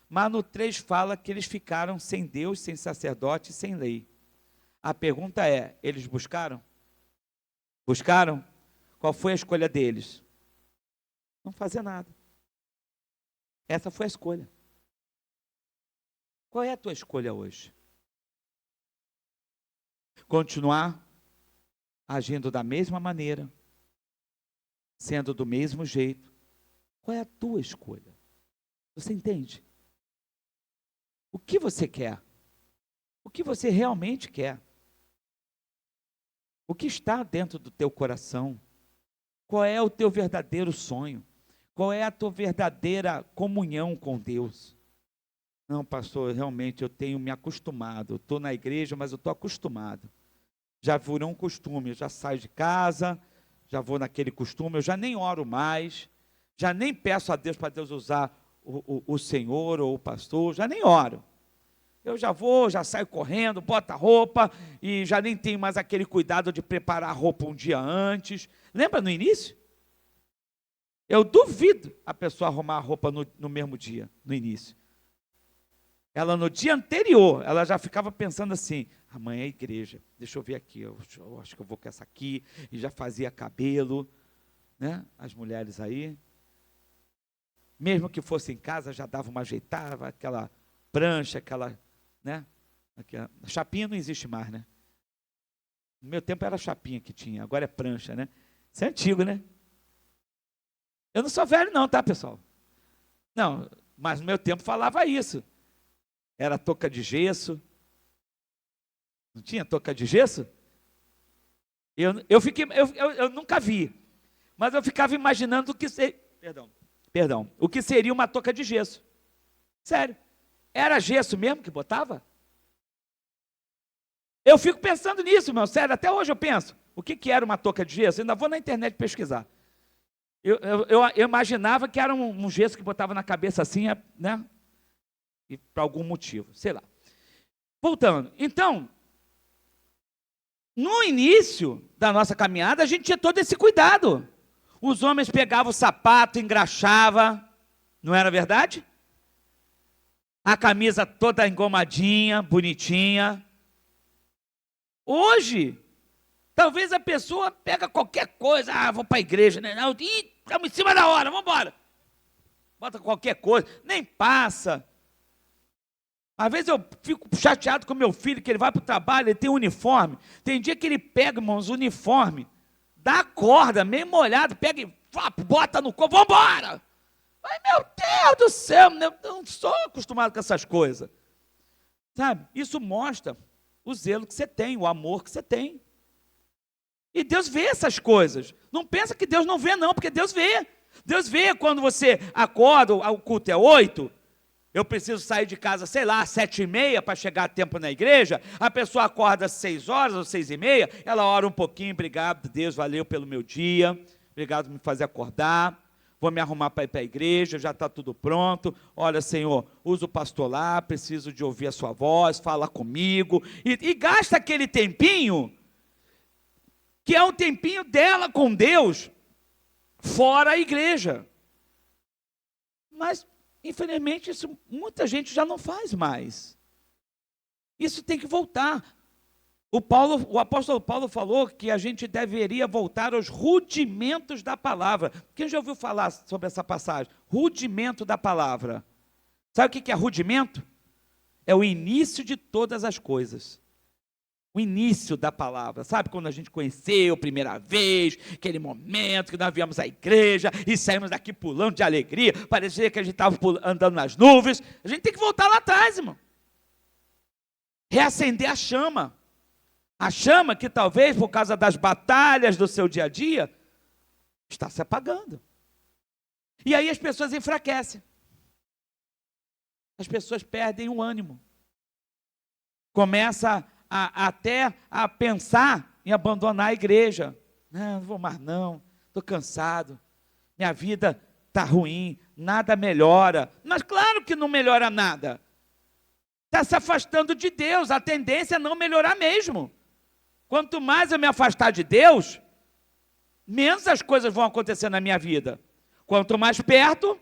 Mas no 3 fala que eles ficaram sem Deus, sem sacerdote, sem lei. A pergunta é, eles buscaram? Buscaram? Qual foi a escolha deles? Não fazer nada. Essa foi a escolha. Qual é a tua escolha hoje? Continuar agindo da mesma maneira, sendo do mesmo jeito. Qual é a tua escolha? Você entende? O que você quer? O que você realmente quer? O que está dentro do teu coração? Qual é o teu verdadeiro sonho? Qual é a tua verdadeira comunhão com Deus? Não, pastor, realmente eu tenho me acostumado. Eu estou na igreja, mas eu estou acostumado. Já virou um costume, eu já saio de casa, já vou naquele costume, eu já nem oro mais, já nem peço a Deus para Deus usar o Senhor ou o pastor, já nem oro. Eu já vou, já saio correndo, boto a roupa e já nem tenho mais aquele cuidado de preparar a roupa um dia antes. Lembra no início? Eu duvido a pessoa arrumar a roupa no mesmo dia, no início. Ela no dia anterior, ela já ficava pensando assim, amanhã é igreja, deixa eu ver aqui, eu acho que eu vou com essa aqui, e já fazia cabelo, né? As mulheres aí, mesmo que fosse em casa, já dava uma ajeitada, aquela prancha, aquela, né? Aquela, chapinha não existe mais, né? No meu tempo era chapinha que tinha, agora é prancha, né? Isso é antigo, né? Eu não sou velho não, tá, pessoal? Não, mas no meu tempo falava isso. Era touca de gesso. Não tinha touca de gesso? Eu nunca vi. Mas eu ficava imaginando o que seria. Perdão. O que seria uma touca de gesso. Sério. Era gesso mesmo que botava? Eu fico pensando nisso, meu. Sério, até hoje eu penso. O que era uma touca de gesso? Eu ainda vou na internet pesquisar. Eu imaginava que era um gesso que botava na cabeça assim, né? E por algum motivo, sei lá. Voltando, então, no início da nossa caminhada, a gente tinha todo esse cuidado. Os homens pegavam o sapato, engraxavam, não era verdade? A camisa toda engomadinha, bonitinha. Hoje, talvez a pessoa pega qualquer coisa, vou para a igreja, né? Estamos em cima da hora, vamos embora. Bota qualquer coisa, nem passa. Às vezes eu fico chateado com meu filho, que ele vai para o trabalho, ele tem um uniforme. Tem dia que ele pega, irmãos, o uniforme, dá a corda, meio molhado, pega e bota no corpo, vamos embora. Ai, meu Deus do céu, eu não sou acostumado com essas coisas. Sabe, isso mostra o zelo que você tem, o amor que você tem. E Deus vê essas coisas. Não pensa que Deus não vê não, porque Deus vê. Deus vê quando você acorda, o culto é 8, eu preciso sair de casa, sei lá, 7h30 para chegar a tempo na igreja. A pessoa acorda às 6 horas ou 6h30, ela ora um pouquinho, obrigado Deus, valeu pelo meu dia, obrigado por me fazer acordar, vou me arrumar para ir para a igreja, já está tudo pronto. Olha, Senhor, usa o pastor lá, preciso de ouvir a sua voz, fala comigo, e gasta aquele tempinho, que é um tempinho dela com Deus, fora a igreja. Mas infelizmente, isso muita gente já não faz mais. Isso tem que voltar. O apóstolo Paulo falou que a gente deveria voltar aos rudimentos da palavra. Quem já ouviu falar sobre essa passagem? Rudimento da palavra. Sabe o que é rudimento? É o início de todas as coisas. O início da palavra, sabe quando a gente conheceu a primeira vez, aquele momento que nós viemos à igreja e saímos daqui pulando de alegria, parecia que a gente estava andando nas nuvens. A gente tem que voltar lá atrás, irmão. reacender a chama. A chama que talvez, por causa das batalhas do seu dia a dia, está se apagando. E aí as pessoas enfraquecem. As pessoas perdem o ânimo. Começa até a pensar em abandonar a igreja. Não vou mais não, estou cansado. Minha vida está ruim, nada melhora. Mas claro que não melhora nada. Está se afastando de Deus, a tendência é não melhorar mesmo. Quanto mais eu me afastar de Deus, menos as coisas vão acontecer na minha vida. Quanto mais perto,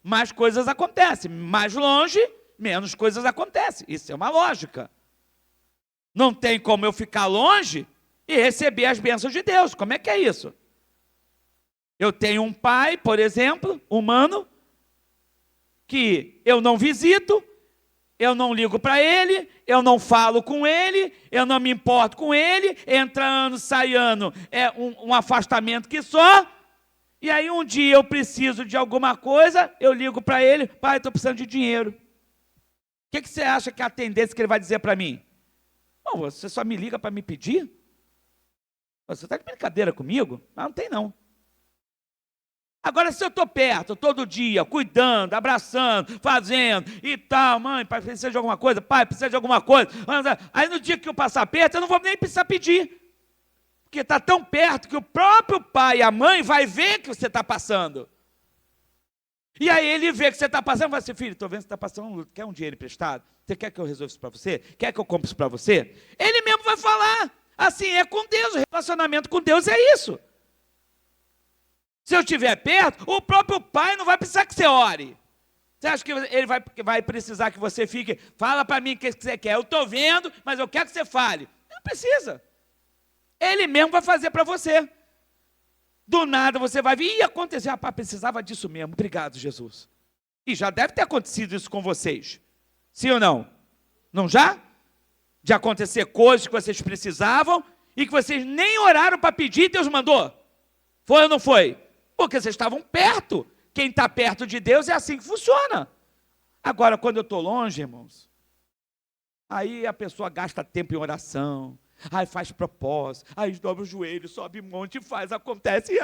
mais coisas acontecem. Mais longe, menos coisas acontecem. Isso é uma lógica. Não tem como eu ficar longe e receber as bênçãos de Deus. Como é que é isso? Eu tenho um pai, por exemplo, humano, que eu não visito, eu não ligo para ele, eu não falo com ele, eu não me importo com ele, entra ano, sai ano, é um afastamento que só, e aí um dia eu preciso de alguma coisa, eu ligo para ele, pai, estou precisando de dinheiro. O que você acha que é a tendência que ele vai dizer para mim? Bom, você só me liga para me pedir? Você está de brincadeira comigo? Ah, não tem não. Agora, se eu estou perto, todo dia, cuidando, abraçando, fazendo e tal, mãe, pai, precisa de alguma coisa, pai, precisa de alguma coisa. Aí no dia que eu passar perto, eu não vou nem precisar pedir. Porque está tão perto que o próprio pai e a mãe vai ver que você está passando. E aí ele vê que você está passando e vai assim, filho, estou vendo que você está passando, quer um dinheiro emprestado? Você quer que eu resolva isso para você? Quer que eu compre isso para você? Ele mesmo vai falar. Assim é com Deus, o relacionamento com Deus é isso. Se eu estiver perto, o próprio pai não vai precisar que você ore. Você acha que ele vai precisar que você fique, fala para mim o que você quer. Eu estou vendo, mas eu quero que você fale. Não precisa. Ele mesmo vai fazer para você. Do nada você vai vir e acontecer. Rapaz, precisava disso mesmo. Obrigado, Jesus. E já deve ter acontecido isso com vocês. Sim ou não? Não já? De acontecer coisas que vocês precisavam e que vocês nem oraram para pedir e Deus mandou. Foi ou não foi? Porque vocês estavam perto. Quem está perto de Deus é assim que funciona. Agora, quando eu estou longe, irmãos, aí a pessoa gasta tempo em oração, aí faz propósito, aí dobra o joelho, sobe um monte, faz, acontece,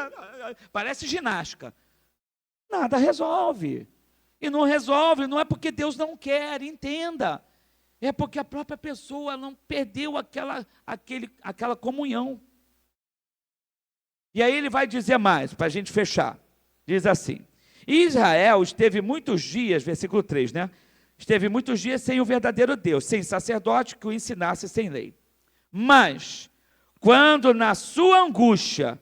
parece ginástica. Nada resolve. E não resolve, não é porque Deus não quer, entenda. É porque a própria pessoa não perdeu aquela comunhão. E aí ele vai dizer mais, para a gente fechar. Diz assim, Israel esteve muitos dias, versículo 3, né? Esteve muitos dias sem o verdadeiro Deus, sem sacerdote que o ensinasse, sem lei. Mas, quando na sua angústia,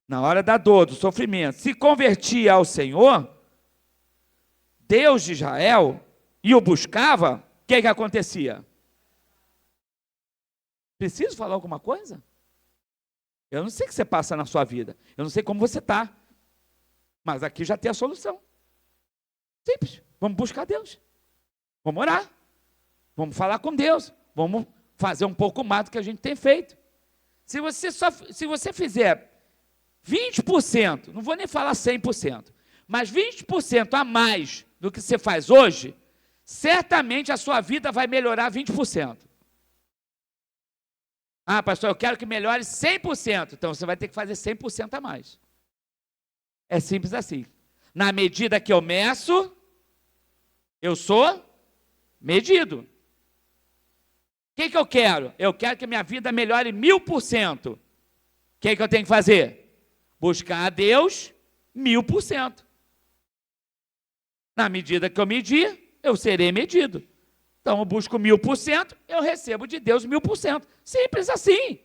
na hora da dor, do sofrimento, se convertia ao Senhor, Deus de Israel, e o buscava, o que acontecia? Preciso falar alguma coisa? Eu não sei o que você passa na sua vida. Eu não sei como você está. Mas aqui já tem a solução. Simples. Vamos buscar Deus. Vamos orar. Vamos falar com Deus. Vamos fazer um pouco mais do que a gente tem feito. Se você fizer 20%, não vou nem falar 100%, mas 20% a mais do que você faz hoje, certamente a sua vida vai melhorar 20%. Ah, pastor, eu quero que melhore 100%. Então, você vai ter que fazer 100% a mais. É simples assim. Na medida que eu meço, eu sou medido. O que eu quero? Eu quero que minha vida melhore 1000%. O que eu tenho que fazer? Buscar a Deus 1000%. Na medida que eu medir, eu serei medido. Então, eu busco 1000%, eu recebo de Deus 1000%. Simples assim.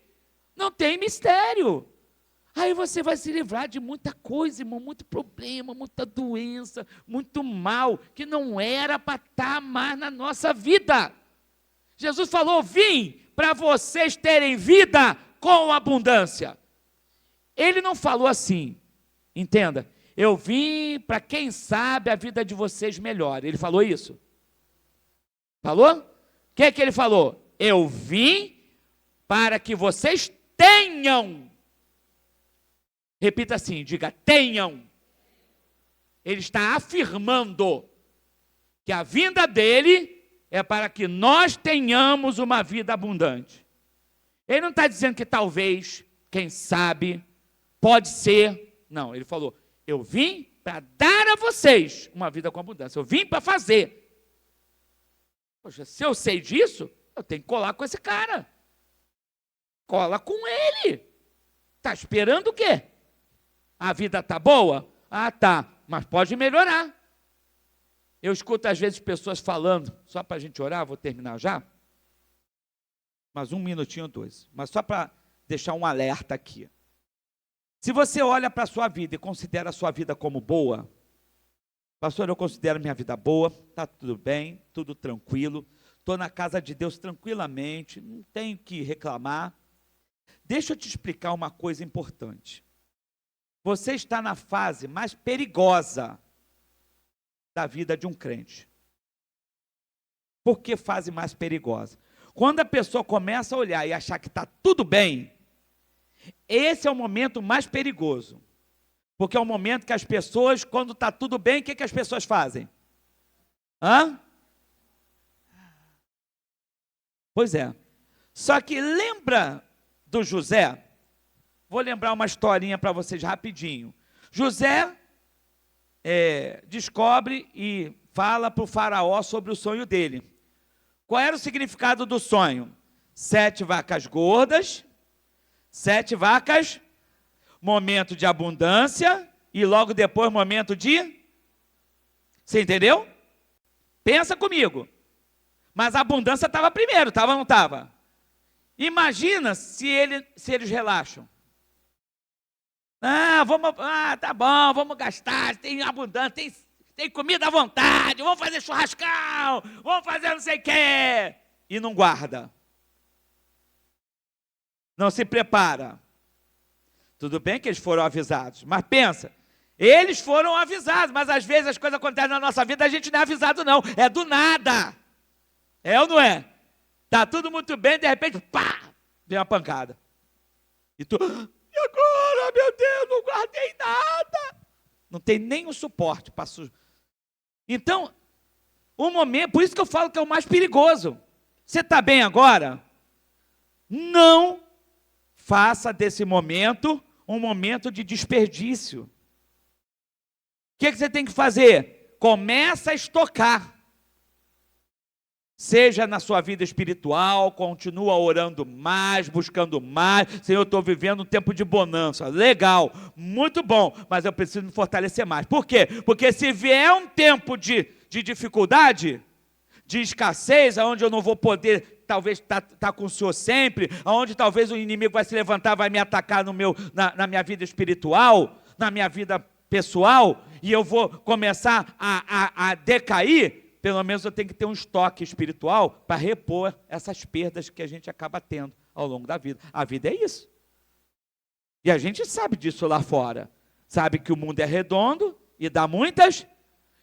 Não tem mistério. Aí você vai se livrar de muita coisa, irmão, muito problema, muita doença, muito mal, que não era para estar mais na nossa vida. Jesus falou, vim para vocês terem vida com abundância. Ele não falou assim, entenda, eu vim para quem sabe a vida de vocês melhor. Ele falou isso? Falou? O que é que ele falou? Eu vim para que vocês tenham. Repita assim, diga, tenham. Ele está afirmando que a vinda dele é para que nós tenhamos uma vida abundante. Ele não está dizendo que talvez, quem sabe, pode ser. Não, ele falou, eu vim para dar a vocês uma vida com abundância. Eu vim para fazer. Poxa, se eu sei disso, eu tenho que colar com esse cara. Cola com ele. Está esperando o quê? A vida está boa? Ah, tá, mas pode melhorar. Eu escuto às vezes pessoas falando, só para a gente orar, vou terminar já. Mas 1 minutinho ou 2. Mas só para deixar um alerta aqui. Se você olha para a sua vida e considera a sua vida como boa, pastor, eu considero minha vida boa, está tudo bem, tudo tranquilo, estou na casa de Deus tranquilamente, não tenho que reclamar. Deixa eu te explicar uma coisa importante. Você está na fase mais perigosa da vida de um crente. Por que fase mais perigosa? Quando a pessoa começa a olhar e achar que está tudo bem, esse é o momento mais perigoso. Porque é o momento que as pessoas, quando está tudo bem, o que as pessoas fazem? Pois é. Só que lembra do José? Vou lembrar uma historinha para vocês rapidinho. José descobre e fala para o faraó sobre o sonho dele. Qual era o significado do sonho? 7 vacas gordas, 7 vacas, momento de abundância e logo depois momento de... Você entendeu? Pensa comigo. Mas a abundância estava primeiro, estava ou não estava? Imagina se eles relaxam. Tá bom, vamos gastar, tem abundância, tem comida à vontade, vamos fazer churrascão, vamos fazer não sei o quê. E não guarda. Não se prepara. Tudo bem que eles foram avisados, mas pensa, eles foram avisados, mas às vezes as coisas acontecem na nossa vida, a gente não é avisado não, é do nada. É ou não é? Tá tudo muito bem, de repente, pá, vem uma pancada. E tu... E agora, meu Deus, não guardei nada. Não tem nem o suporte para sujar. Então, o momento, por isso que eu falo que é o mais perigoso. Você está bem agora? Não faça desse momento um momento de desperdício. O que você tem que fazer? Começa a estocar. Seja na sua vida espiritual, continua orando mais, buscando mais. Senhor, eu estou vivendo um tempo de bonança. Legal, muito bom, mas eu preciso me fortalecer mais. Por quê? Porque se vier um tempo de dificuldade, de escassez, onde eu não vou poder, talvez, tá com o Senhor sempre, onde talvez o inimigo vai se levantar, vai me atacar na minha vida espiritual, na minha vida pessoal, e eu vou começar a decair. Pelo menos eu tenho que ter um estoque espiritual para repor essas perdas que a gente acaba tendo ao longo da vida. A vida é isso. E a gente sabe disso lá fora. Sabe que o mundo é redondo e dá muitas.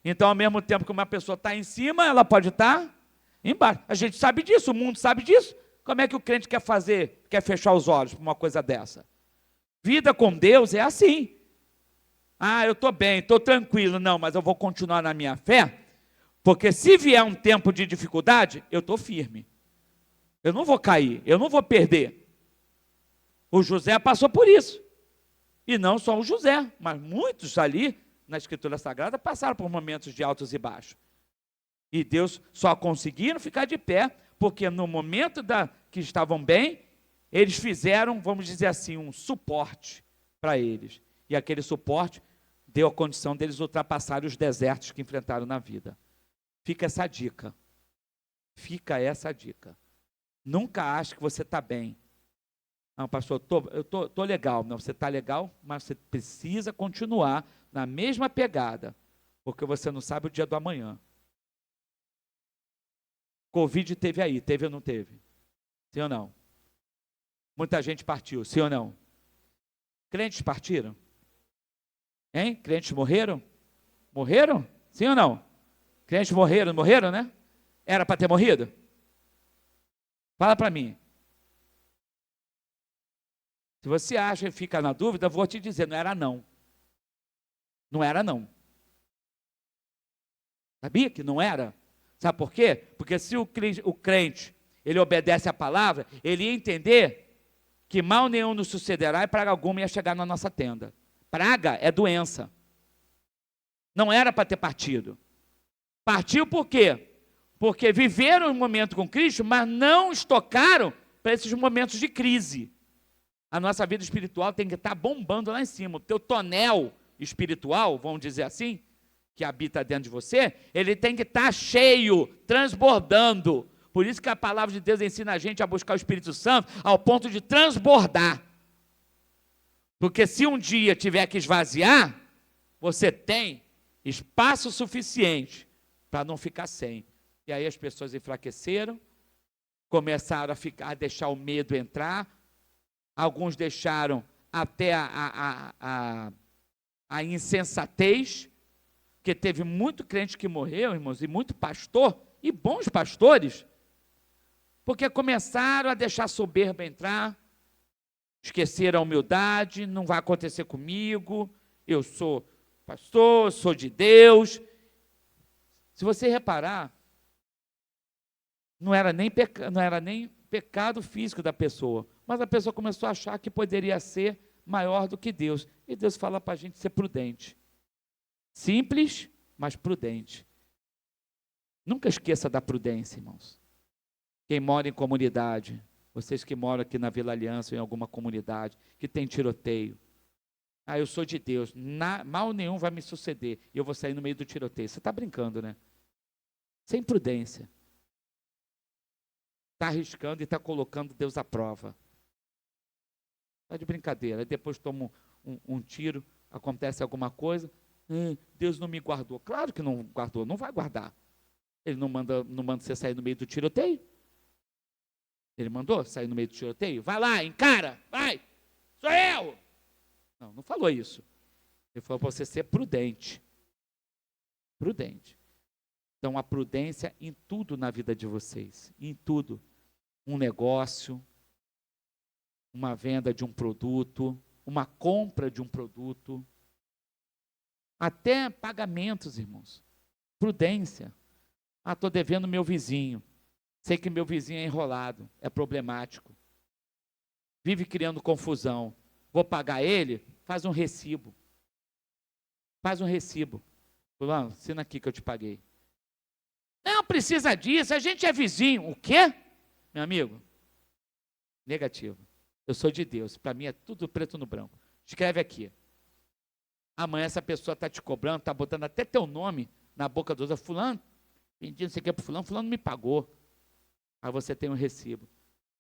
Então, ao mesmo tempo que uma pessoa está em cima, ela pode estar embaixo. A gente sabe disso, o mundo sabe disso. Como é que o crente quer fechar os olhos para uma coisa dessa? Vida com Deus é assim. Eu estou bem, estou tranquilo. Não, mas eu vou continuar na minha fé. Porque se vier um tempo de dificuldade, eu estou firme. Eu não vou cair, eu não vou perder. O José passou por isso. E não só o José, mas muitos ali na Escritura Sagrada passaram por momentos de altos e baixos. E Deus só conseguiram ficar de pé, porque no momento que estavam bem, eles fizeram, vamos dizer assim, um suporte para eles. E aquele suporte deu a condição deles ultrapassarem os desertos que enfrentaram na vida. Fica essa dica. Fica essa dica. Nunca ache que você está bem. Não, pastor, eu tô legal. Não, você está legal, mas você precisa continuar na mesma pegada, porque você não sabe o dia do amanhã. Covid teve aí, teve ou não teve? Sim ou não? Muita gente partiu, sim ou não? Crentes partiram? Hein? Crentes morreram? Morreram? Sim ou não? Crentes morreram, né? Era para ter morrido? Fala para mim. Se você acha e fica na dúvida, vou te dizer, não era não. Não era não. Sabia que não era? Sabe por quê? Porque se o crente, ele obedece a palavra, ele ia entender que mal nenhum nos sucederá e praga alguma ia chegar na nossa tenda. Praga é doença. Não era para ter partido. Partiu por quê? Porque viveram um momento com Cristo, mas não estocaram para esses momentos de crise. A nossa vida espiritual tem que estar bombando lá em cima. O teu tonel espiritual, vamos dizer assim, que habita dentro de você, ele tem que estar cheio, transbordando. Por isso que a palavra de Deus ensina a gente a buscar o Espírito Santo ao ponto de transbordar. Porque se um dia tiver que esvaziar, você tem espaço suficiente para não ficar sem. E aí as pessoas enfraqueceram, começaram a deixar o medo entrar, alguns deixaram até a insensatez, porque teve muito crente que morreu, irmãos, e muito pastor, e bons pastores, porque começaram a deixar a soberba entrar, esqueceram a humildade, não vai acontecer comigo, eu sou pastor, sou de Deus. Se você reparar, não era nem pecado físico da pessoa, mas a pessoa começou a achar que poderia ser maior do que Deus. E Deus fala para a gente ser prudente. Simples, mas prudente. Nunca esqueça da prudência, irmãos. Quem mora em comunidade, vocês que moram aqui na Vila Aliança, ou em alguma comunidade, que tem tiroteio. Eu sou de Deus, mal nenhum vai me suceder, e eu vou sair no meio do tiroteio. Você está brincando, né? Sem prudência. Está arriscando e está colocando Deus à prova. Está de brincadeira. Aí depois toma um tiro, acontece alguma coisa, Deus não me guardou. Claro que não guardou, não vai guardar. Ele não manda você sair no meio do tiroteio? Ele mandou sair no meio do tiroteio? Vai lá, encara, vai, sou eu! Não falou isso. Ele falou para você ser prudente. Prudente. Então, a prudência em tudo na vida de vocês. Em tudo. Um negócio, uma venda de um produto, uma compra de um produto, até pagamentos, irmãos. Prudência. Estou devendo meu vizinho. Sei que meu vizinho é enrolado, é problemático. Vive criando confusão. Vou pagar ele? Faz um recibo. Faz um recibo. Fulano, assina aqui que eu te paguei. Não precisa disso, a gente é vizinho. O quê? Meu amigo, negativo. Eu sou de Deus, para mim é tudo preto no branco. Escreve aqui. Amanhã essa pessoa está te cobrando, está botando até teu nome na boca do outro. Fulano, pedi não sei o que para fulano me pagou. Aí você tem um recibo.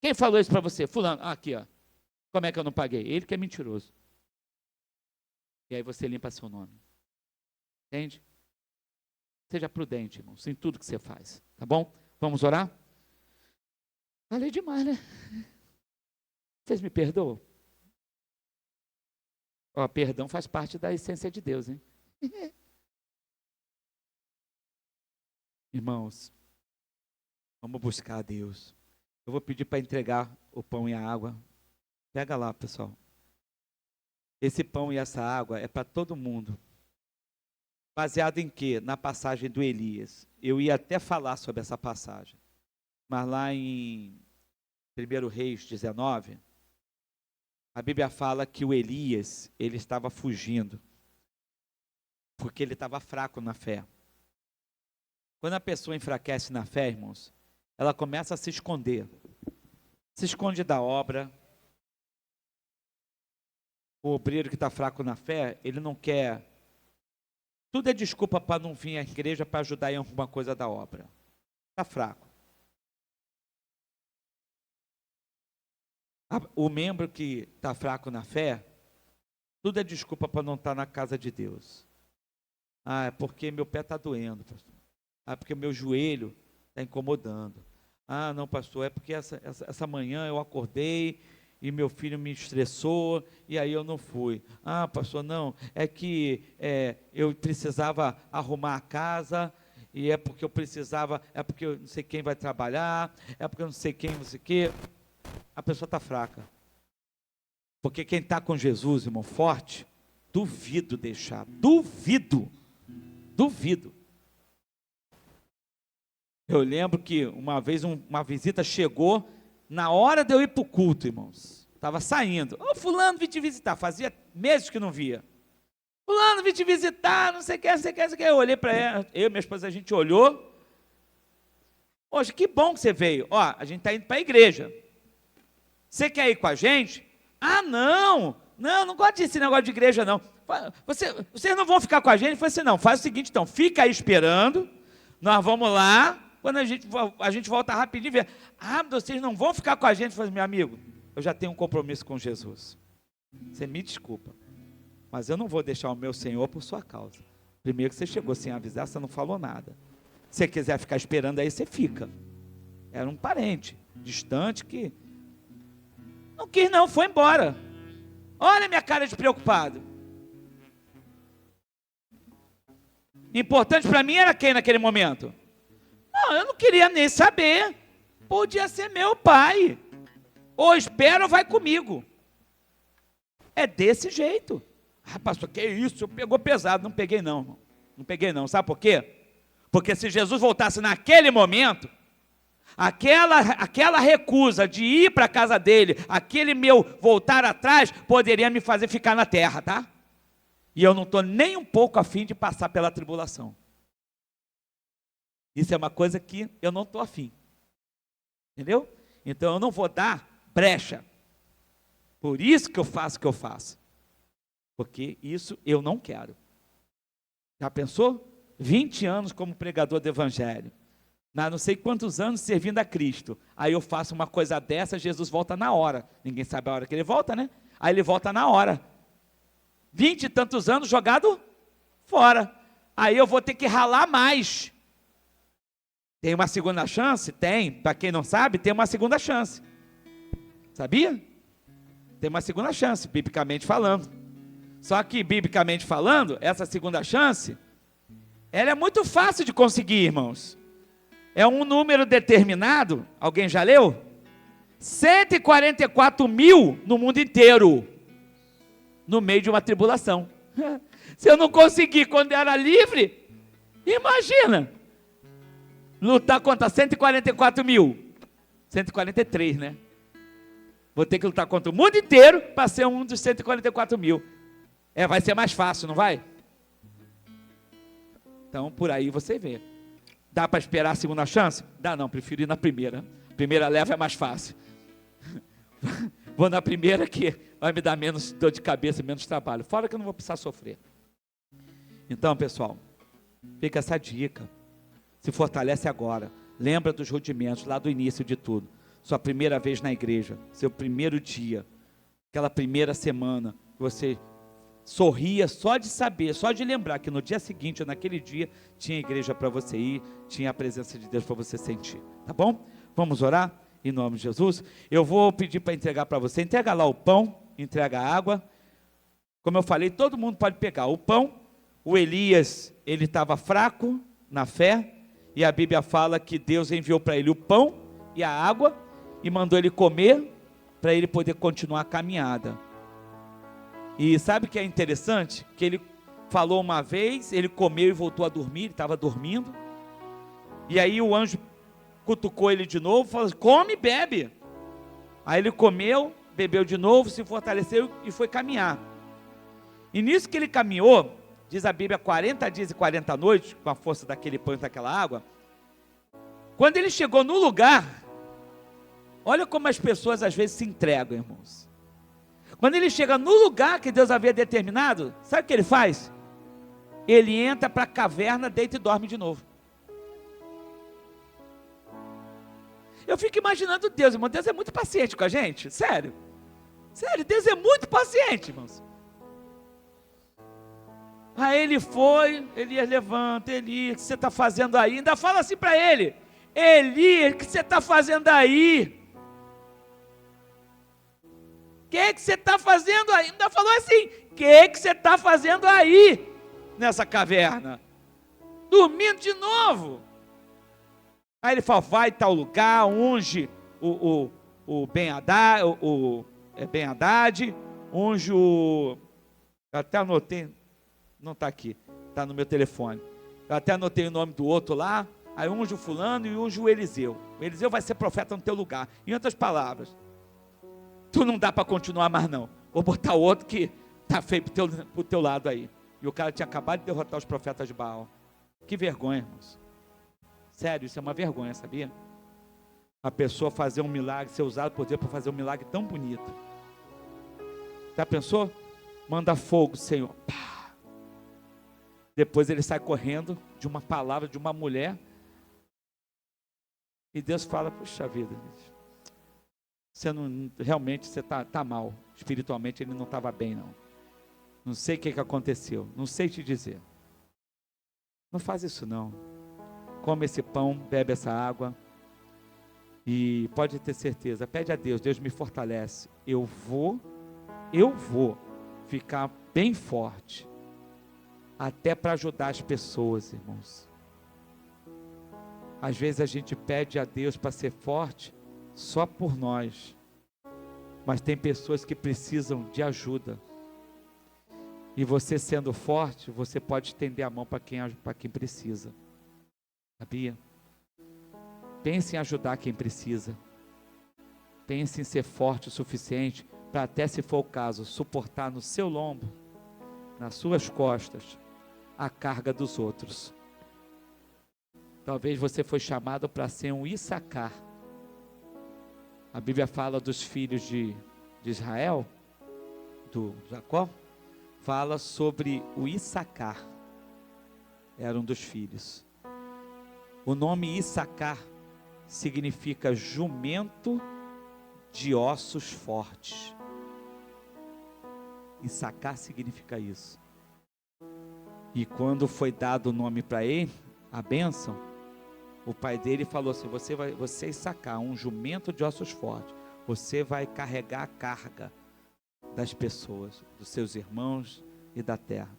Quem falou isso para você? Fulano, aqui ó. Como é que eu não paguei? Ele que é mentiroso. E aí você limpa seu nome. Entende? Seja prudente, irmãos, em tudo que você faz. Tá bom? Vamos orar? Falei demais, né? Vocês me perdoam? Perdão faz parte da essência de Deus, hein? Irmãos, vamos buscar a Deus. Eu vou pedir para entregar o pão e a água. Pega lá, pessoal. Esse pão e essa água é para todo mundo. Baseado em quê? Na passagem do Elias. Eu ia até falar sobre essa passagem. Mas lá em 1 Reis 19, a Bíblia fala que o Elias, ele estava fugindo. Porque ele estava fraco na fé. Quando a pessoa enfraquece na fé, irmãos, ela começa a se esconder. Se esconde da obra. O obreiro que está fraco na fé, ele não quer. Tudo é desculpa para não vir à igreja para ajudar em alguma coisa da obra. Está fraco. O membro que está fraco na fé, tudo é desculpa para não estar na casa de Deus. É porque meu pé está doendo, pastor. É porque meu joelho está incomodando. Não, pastor, é porque essa manhã eu acordei e meu filho me estressou e aí eu não fui. Pastor, não, é que eu precisava arrumar a casa e é porque eu precisava, é porque eu não sei quem vai trabalhar, é porque eu não sei quem, não sei o quê. A pessoa está fraca. Porque quem está com Jesus, irmão, forte, duvido deixar, duvido. Eu lembro que uma vez uma visita chegou na hora de eu ir para o culto, irmãos. Estava saindo. Ô, fulano, vim te visitar. Fazia meses que não via. Fulano, vim te visitar, não sei o que, não sei o que, não sei o que. Eu olhei para ela, eu e minha esposa, a gente olhou. Hoje, que bom que você veio. Ó, a gente está indo para a igreja. Você quer ir com a gente? Ah, não gosto desse negócio de igreja, não. Vocês não vão ficar com a gente? Eu falei assim, não, faz o seguinte, então, fica aí esperando, nós vamos lá, quando a gente volta rapidinho, vê. Ah, vocês não vão ficar com a gente? Eu falei, meu amigo, eu já tenho um compromisso com Jesus. Você me desculpa, mas eu não vou deixar o meu Senhor por sua causa. Primeiro que você chegou sem avisar, você não falou nada. Se você quiser ficar esperando aí, você fica. Era um parente, distante, que não quis não, foi embora. Olha a minha cara de preocupado. Importante para mim era quem naquele momento? Não, eu não queria nem saber. Podia ser meu pai. Ou espera ou vai comigo. É desse jeito. Ah, pastor, que isso? Pegou pesado. Não peguei não, irmão. Não peguei não. Sabe por quê? Porque se Jesus voltasse naquele momento, aquela recusa de ir para a casa dele, aquele meu voltar atrás, poderia me fazer ficar na terra, tá? E eu não estou nem um pouco afim de passar pela tribulação. Isso é uma coisa que eu não estou afim. Entendeu? Então eu não vou dar brecha. Por isso que eu faço o que eu faço. Porque isso eu não quero. Já pensou? 20 anos como pregador do evangelho. Não sei quantos anos servindo a Cristo. Aí eu faço uma coisa dessa, Jesus volta na hora. Ninguém sabe a hora que ele volta, né? Aí ele volta na hora. 20 e tantos anos jogado fora. Aí eu vou ter que ralar mais. Tem uma segunda chance? Tem. Para quem não sabe, tem uma segunda chance. Sabia? Tem uma segunda chance, biblicamente falando. Só que, biblicamente falando, essa segunda chance, ela é muito fácil de conseguir, irmãos. É um número determinado. Alguém já leu? 144 mil no mundo inteiro. No meio de uma tribulação. Se eu não conseguir quando era livre, imagina. Lutar contra 144 mil. 143, né? Vou ter que lutar contra o mundo inteiro para ser um dos 144 mil. Vai ser mais fácil, não vai? Então, por aí você vê. Dá para esperar a segunda chance? Dá não, prefiro ir na primeira. Primeira leva é mais fácil. Vou na primeira que vai me dar menos dor de cabeça, menos trabalho. Fora que eu não vou precisar sofrer. Então, pessoal, fica essa dica. Se fortalece agora. Lembra dos rudimentos, lá do início de tudo. Sua primeira vez na igreja, seu primeiro dia, aquela primeira semana, você sorria só de saber, só de lembrar que no dia seguinte, ou naquele dia, tinha igreja para você ir, tinha a presença de Deus para você sentir. Tá bom? Vamos orar? Em nome de Jesus. Eu vou pedir para entregar para você. Entrega lá o pão, entrega a água. Como eu falei, todo mundo pode pegar o pão. O Elias, ele estava fraco na fé, e a Bíblia fala que Deus enviou para ele o pão e a água, e mandou ele comer, para ele poder continuar a caminhada. E sabe o que é interessante? Que ele falou uma vez, ele comeu e voltou a dormir, ele estava dormindo, e aí o anjo cutucou ele de novo, falou, come e bebe. Aí ele comeu, bebeu de novo, se fortaleceu e foi caminhar. E nisso que ele caminhou, diz a Bíblia, 40 dias e 40 noites, com a força daquele pão e daquela água, quando ele chegou no lugar, olha como as pessoas às vezes se entregam, irmãos. Quando ele chega no lugar que Deus havia determinado, sabe o que ele faz? Ele entra para a caverna, deita e dorme de novo. Eu fico imaginando Deus, irmão. Deus é muito paciente com a gente, sério. Sério, Deus é muito paciente, irmãos. Aí ele foi, Elias levanta, Elias, o que você está fazendo aí? Ainda fala assim para ele, Elias, o que você está fazendo aí? O que você está fazendo aí? Ainda falou assim, o que você está fazendo aí, nessa caverna? Dormindo de novo. Aí ele fala, vai tal lugar, unge o Ben-Hadad, unge o... Eu até anotei, não está aqui, está no meu telefone. Eu até anotei o nome do outro lá, Aí unge o fulano e unge o Eliseu. O Eliseu vai ser profeta no teu lugar. Em outras palavras, tu não dá para continuar mais não. Vou botar outro que está feio pro teu lado aí. E o cara tinha acabado de derrotar os profetas de Baal. Que vergonha, irmãos. Sério, isso é uma vergonha, sabia? A pessoa fazer um milagre, ser usado por Deus para fazer um milagre tão bonito. Já pensou? Manda fogo, Senhor. Pá. Depois ele sai correndo de uma palavra de uma mulher. E Deus fala, puxa vida, você não, realmente você está mal. Espiritualmente ele não estava bem não. Não sei o que aconteceu, não sei te dizer. Não faz isso não. Come esse pão, bebe essa água. E pode ter certeza, pede a Deus, Deus me fortalece. Eu vou ficar bem forte. Até para ajudar as pessoas, irmãos. Às vezes a gente pede a Deus para ser forte só por nós. Mas tem pessoas que precisam de ajuda. E você sendo forte, você pode estender a mão para quem precisa. Sabia? Pense em ajudar quem precisa. Pense em ser forte o suficiente para até, se for o caso, suportar no seu lombo, nas suas costas, a carga dos outros. Talvez você foi chamado para ser um Issacar. A Bíblia fala dos filhos de Israel, do Jacó, fala sobre o Issacar. Era um dos filhos. O nome Issacar significa jumento de ossos fortes. Issacar significa isso. E quando foi dado o nome para ele, a bênção, o pai dele falou assim, você Issacar, um jumento de ossos fortes, você vai carregar a carga das pessoas, dos seus irmãos e da terra.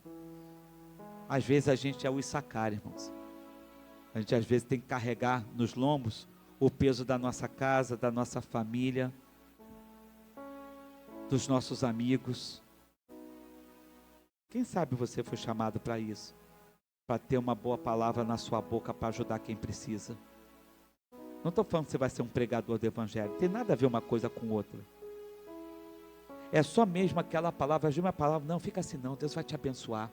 Às vezes a gente é o Issacar, irmãos. A gente às vezes tem que carregar nos lombos o peso da nossa casa, da nossa família, dos nossos amigos. Quem sabe você foi chamado para isso? Para ter uma boa palavra na sua boca para ajudar quem precisa. Não estou falando que você vai ser um pregador do evangelho. Não tem nada a ver uma coisa com outra. É só mesmo aquela palavra, de uma palavra, não, fica assim não, Deus vai te abençoar.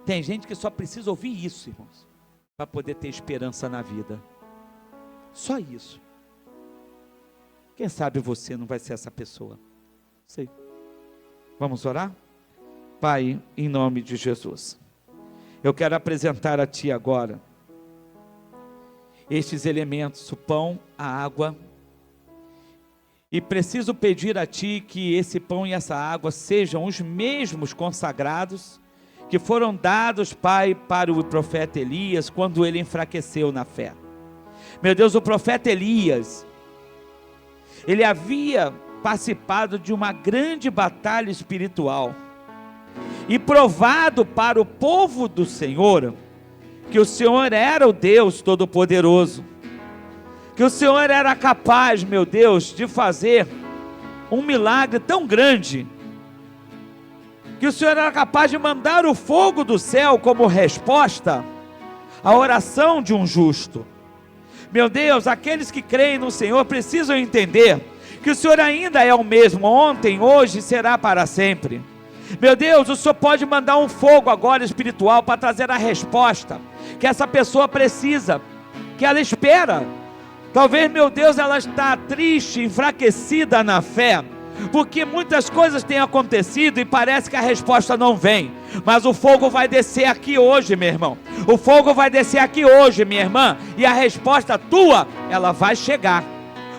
Tem gente que só precisa ouvir isso, irmãos, para poder ter esperança na vida. Só isso. Quem sabe você não vai ser essa pessoa? Sei. Vamos orar? Pai, em nome de Jesus, eu quero apresentar a Ti agora estes elementos, o pão, a água, e preciso pedir a Ti que esse pão e essa água sejam os mesmos consagrados que foram dados, Pai, para o profeta Elias, quando ele enfraqueceu na fé. Meu Deus, o profeta Elias, ele havia participado de uma grande batalha espiritual, e provado para o povo do Senhor, que o Senhor era o Deus Todo-Poderoso, que o Senhor era capaz, meu Deus, de fazer um milagre tão grande, que o Senhor era capaz de mandar o fogo do céu como resposta à oração de um justo. Meu Deus, aqueles que creem no Senhor precisam entender que o Senhor ainda é o mesmo, ontem, hoje e será para sempre. Meu Deus, o Senhor pode mandar um fogo agora espiritual para trazer a resposta que essa pessoa precisa, que ela espera. Talvez, meu Deus, ela está triste, enfraquecida na fé, porque muitas coisas têm acontecido e parece que a resposta não vem. Mas o fogo vai descer aqui hoje, meu irmão. O fogo vai descer aqui hoje, minha irmã, e a resposta tua, ela vai chegar.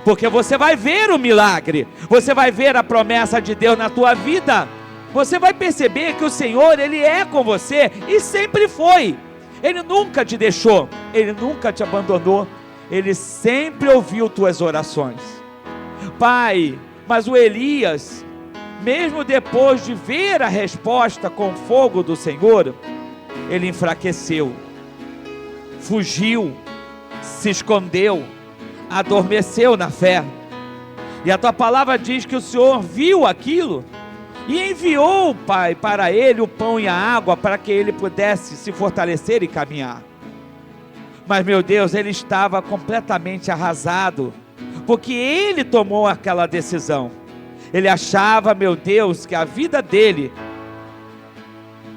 Porque você vai ver o milagre, você vai ver a promessa de Deus na tua vida. Você vai perceber que o Senhor, Ele é com você e sempre foi. Ele nunca te deixou, Ele nunca te abandonou, Ele sempre ouviu tuas orações. Pai, mas o Elias, mesmo depois de ver a resposta com fogo do Senhor, ele enfraqueceu, fugiu, se escondeu, adormeceu na fé. E a tua palavra diz que o Senhor viu aquilo e enviou, Pai, para ele o pão e a água, para que ele pudesse se fortalecer e caminhar. Mas, meu Deus, ele estava completamente arrasado, porque ele tomou aquela decisão. Ele achava, meu Deus, que a vida dele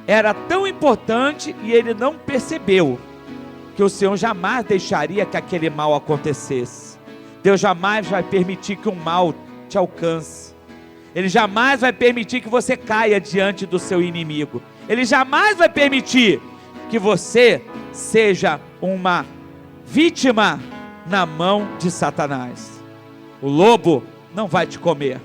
era tão importante e ele não percebeu que o Senhor jamais deixaria que aquele mal acontecesse. Deus jamais vai permitir que um mal te alcance. Ele jamais vai permitir que você caia diante do seu inimigo. Ele jamais vai permitir que você seja uma vítima na mão de Satanás. O lobo não vai te comer.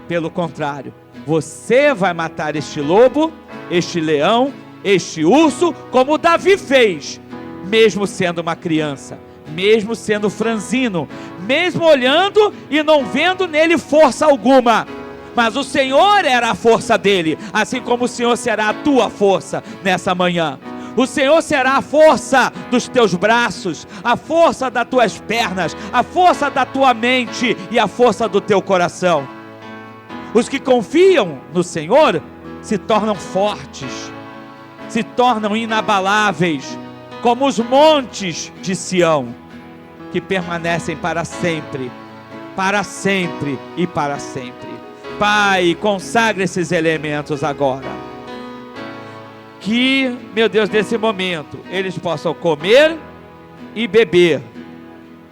Pelo contrário, você vai matar este lobo, este leão, este urso, como Davi fez, mesmo sendo uma criança, mesmo sendo franzino, mesmo olhando e não vendo nele força alguma. Mas o Senhor era a força dele, assim como o Senhor será a tua força nessa manhã. O Senhor será a força dos teus braços, a força das tuas pernas, a força da tua mente e a força do teu coração. Os que confiam no Senhor se tornam fortes, se tornam inabaláveis, como os montes de Sião, que permanecem para sempre e para sempre. Pai, consagra esses elementos agora. Que, meu Deus, nesse momento, eles possam comer e beber,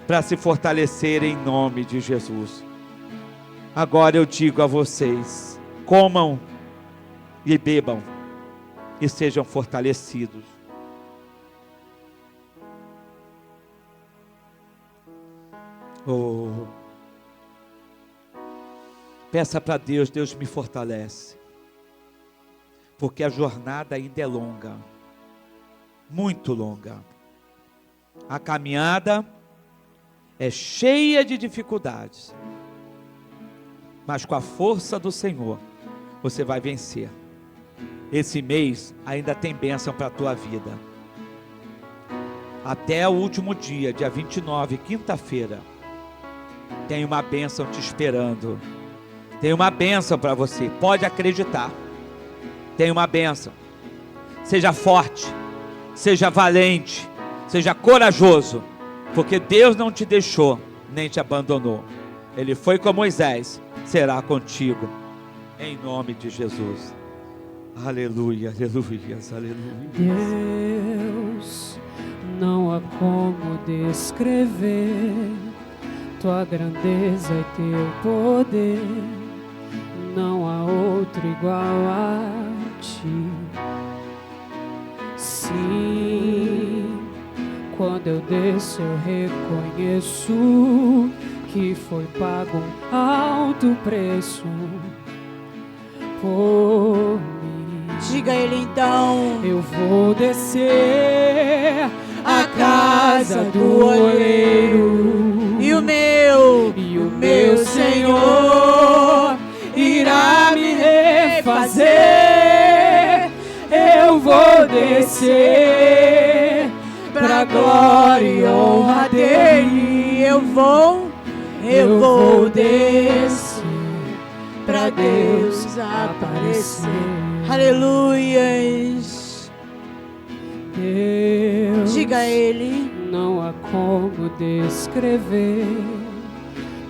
para se fortalecer em nome de Jesus. Agora eu digo a vocês, comam e bebam, e sejam fortalecidos. Oh. Peça para Deus, Deus me fortalece, porque a jornada ainda é longa, muito longa. A caminhada é cheia de dificuldades, mas com a força do Senhor, você vai vencer. Esse mês ainda tem bênção para a tua vida. Até o último dia, dia 29, quinta-feira, tem uma bênção te esperando. Tem uma bênção para você, pode acreditar. Tem uma bênção. Seja forte, seja valente, seja corajoso, porque Deus não te deixou, nem te abandonou. Ele foi com Moisés, será contigo, em nome de Jesus. Aleluia, aleluia, aleluia. Deus, não há como descrever tua grandeza e teu poder, não há outro igual a ti. Sim, quando eu desço eu reconheço que foi pago um alto preço por mim. Diga a ele então: eu vou descer a casa do olheiro, e o meu Senhor irá me refazer. Eu vou descer pra glória e honra dele. Eu vou descer pra Deus aparecer. Aleluias. Deus, Diga a ele: não há como descrever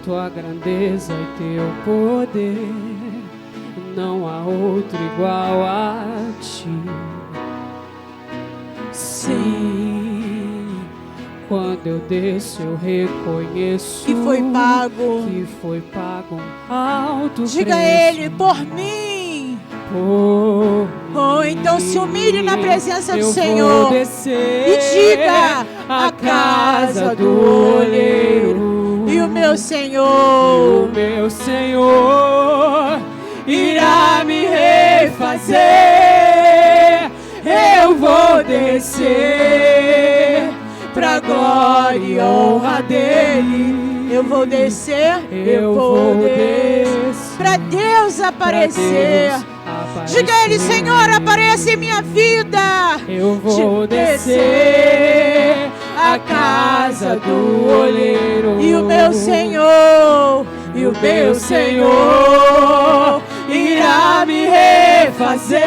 tua grandeza e teu poder, não há outro igual a ti. Sim, quando eu desço eu reconheço que foi pago um alto Diga a preço ele: por mim. por Oh, mim. então se humilhe na presença do Eu Senhor vou descer e diga: a casa do olheiro, e o meu Senhor, irá me refazer. Eu vou descer pra glória e honra dele. eu vou descer, pra Deus aparecer. Diga a ele: Senhor, apareça em minha vida. Eu vou descer a casa do olheiro, E o meu Senhor, irá me refazer.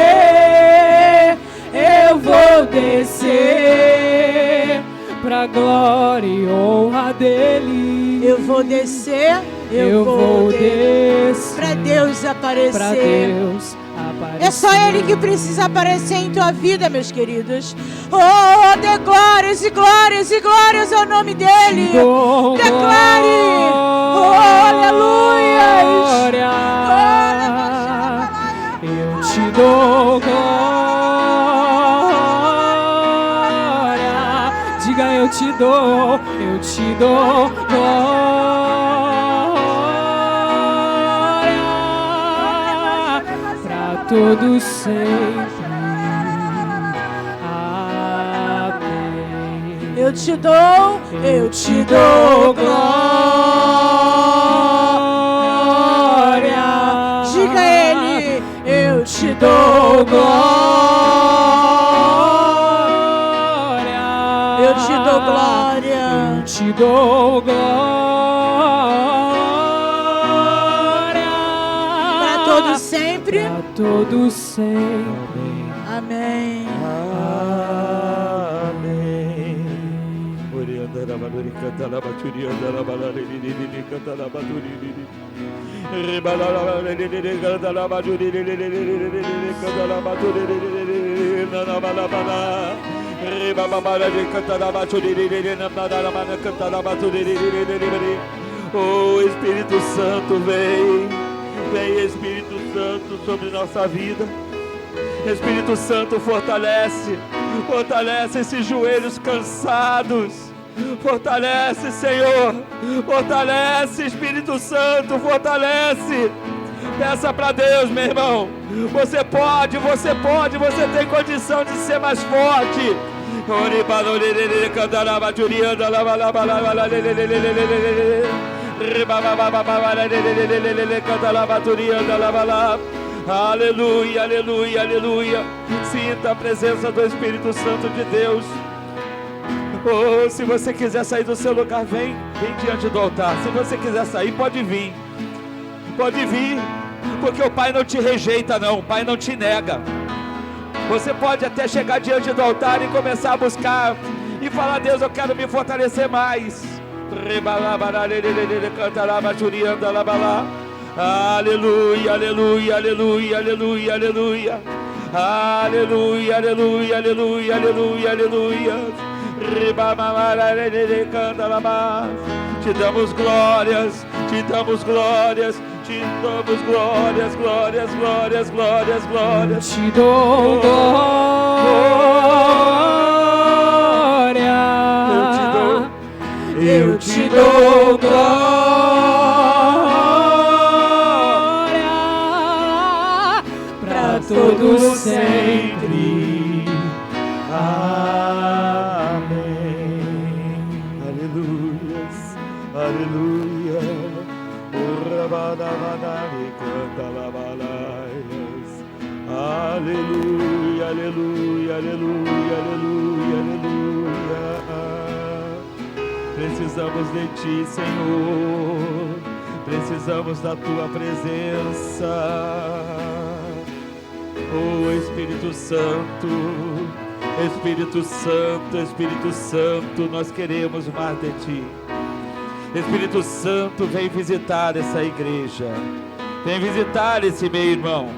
Eu vou descer pra glória e honra dele. Eu vou descer, Eu vou descer pra Deus aparecer. pra Deus aparecer. É só Ele que precisa aparecer em tua vida, meus queridos. Oh, dê glórias e glórias e glórias ao nome dele. Declare. Oh, aleluias. Glória. Eu te dou glória. Diga, eu te dou glória pra todos sempre. Amém. Eu te dou glória. Diga a Ele, eu te dou glória. Eu te dou glória. Eu te dou glória Para todos sempre. pra todos sempre. Amém. Oh, Espírito Santo, vem Espírito Santo sobre nossa vida. Espírito Santo, fortalece esses joelhos cansados. Fortalece, Senhor. Fortalece, Espírito Santo, fortalece. Peça para Deus, meu irmão. Você tem condição de ser mais forte. Aleluia, aleluia, aleluia. Sinta a presença do Espírito Santo de Deus. Oh, se você quiser sair do seu lugar, vem diante do altar. Se você quiser sair, pode vir, porque o Pai não te rejeita não, o Pai não te nega. Você pode até chegar diante do altar e começar a buscar e falar: Deus, eu quero me fortalecer mais. Aleluia, aleluia, aleluia, aleluia, aleluia. Aleluia, aleluia, aleluia, aleluia, aleluia. Te damos glórias, te damos glórias, te damos glórias, glórias, glórias, glórias, glórias. Te dou glória. Eu te dou glória pra todos sempre. Amém. Aleluias, aleluia. Aleluia, aleluia, aleluia, aleluia, aleluia. Precisamos de Ti, Senhor. Precisamos da Tua presença. Oh, Espírito Santo, Espírito Santo, Espírito Santo, nós queremos mais de Ti. Espírito Santo, vem visitar essa igreja. Vem visitar esse meu irmão.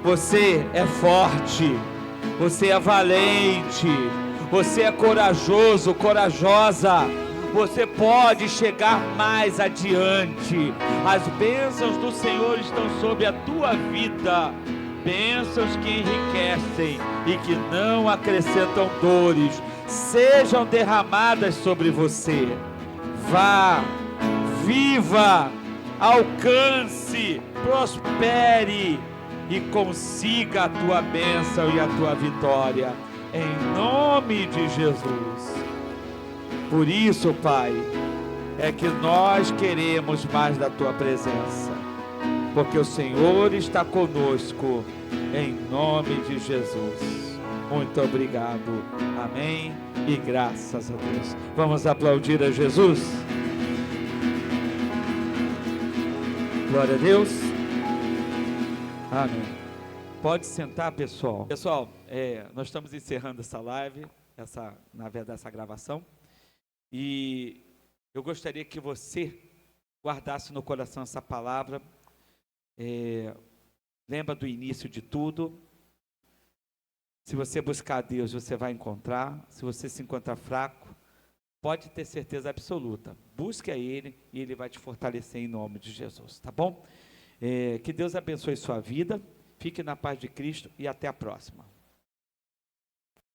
Você é forte, você é valente, você é corajoso, corajosa. Você pode chegar mais adiante. As bênçãos do Senhor estão sobre a tua vida. Bênçãos que enriquecem e que não acrescentam dores, sejam derramadas sobre você. Vá, viva, alcance, prospere e consiga a tua bênção e a tua vitória, em nome de Jesus. Por isso, Pai, é que nós queremos mais da tua presença, porque o Senhor está conosco, em nome de Jesus. Muito obrigado, amém, e graças a Deus. Vamos aplaudir a Jesus. Glória a Deus. Amém. Pode sentar, pessoal. Pessoal, nós estamos encerrando essa live. essa gravação. E eu gostaria que você guardasse no coração essa palavra. Lembra do início de tudo. Se você buscar a Deus, você vai encontrar. Se você se encontrar fraco, pode ter certeza absoluta. Busque a Ele e Ele vai te fortalecer em nome de Jesus, tá bom? Que Deus abençoe sua vida. Fique na paz de Cristo e até a próxima.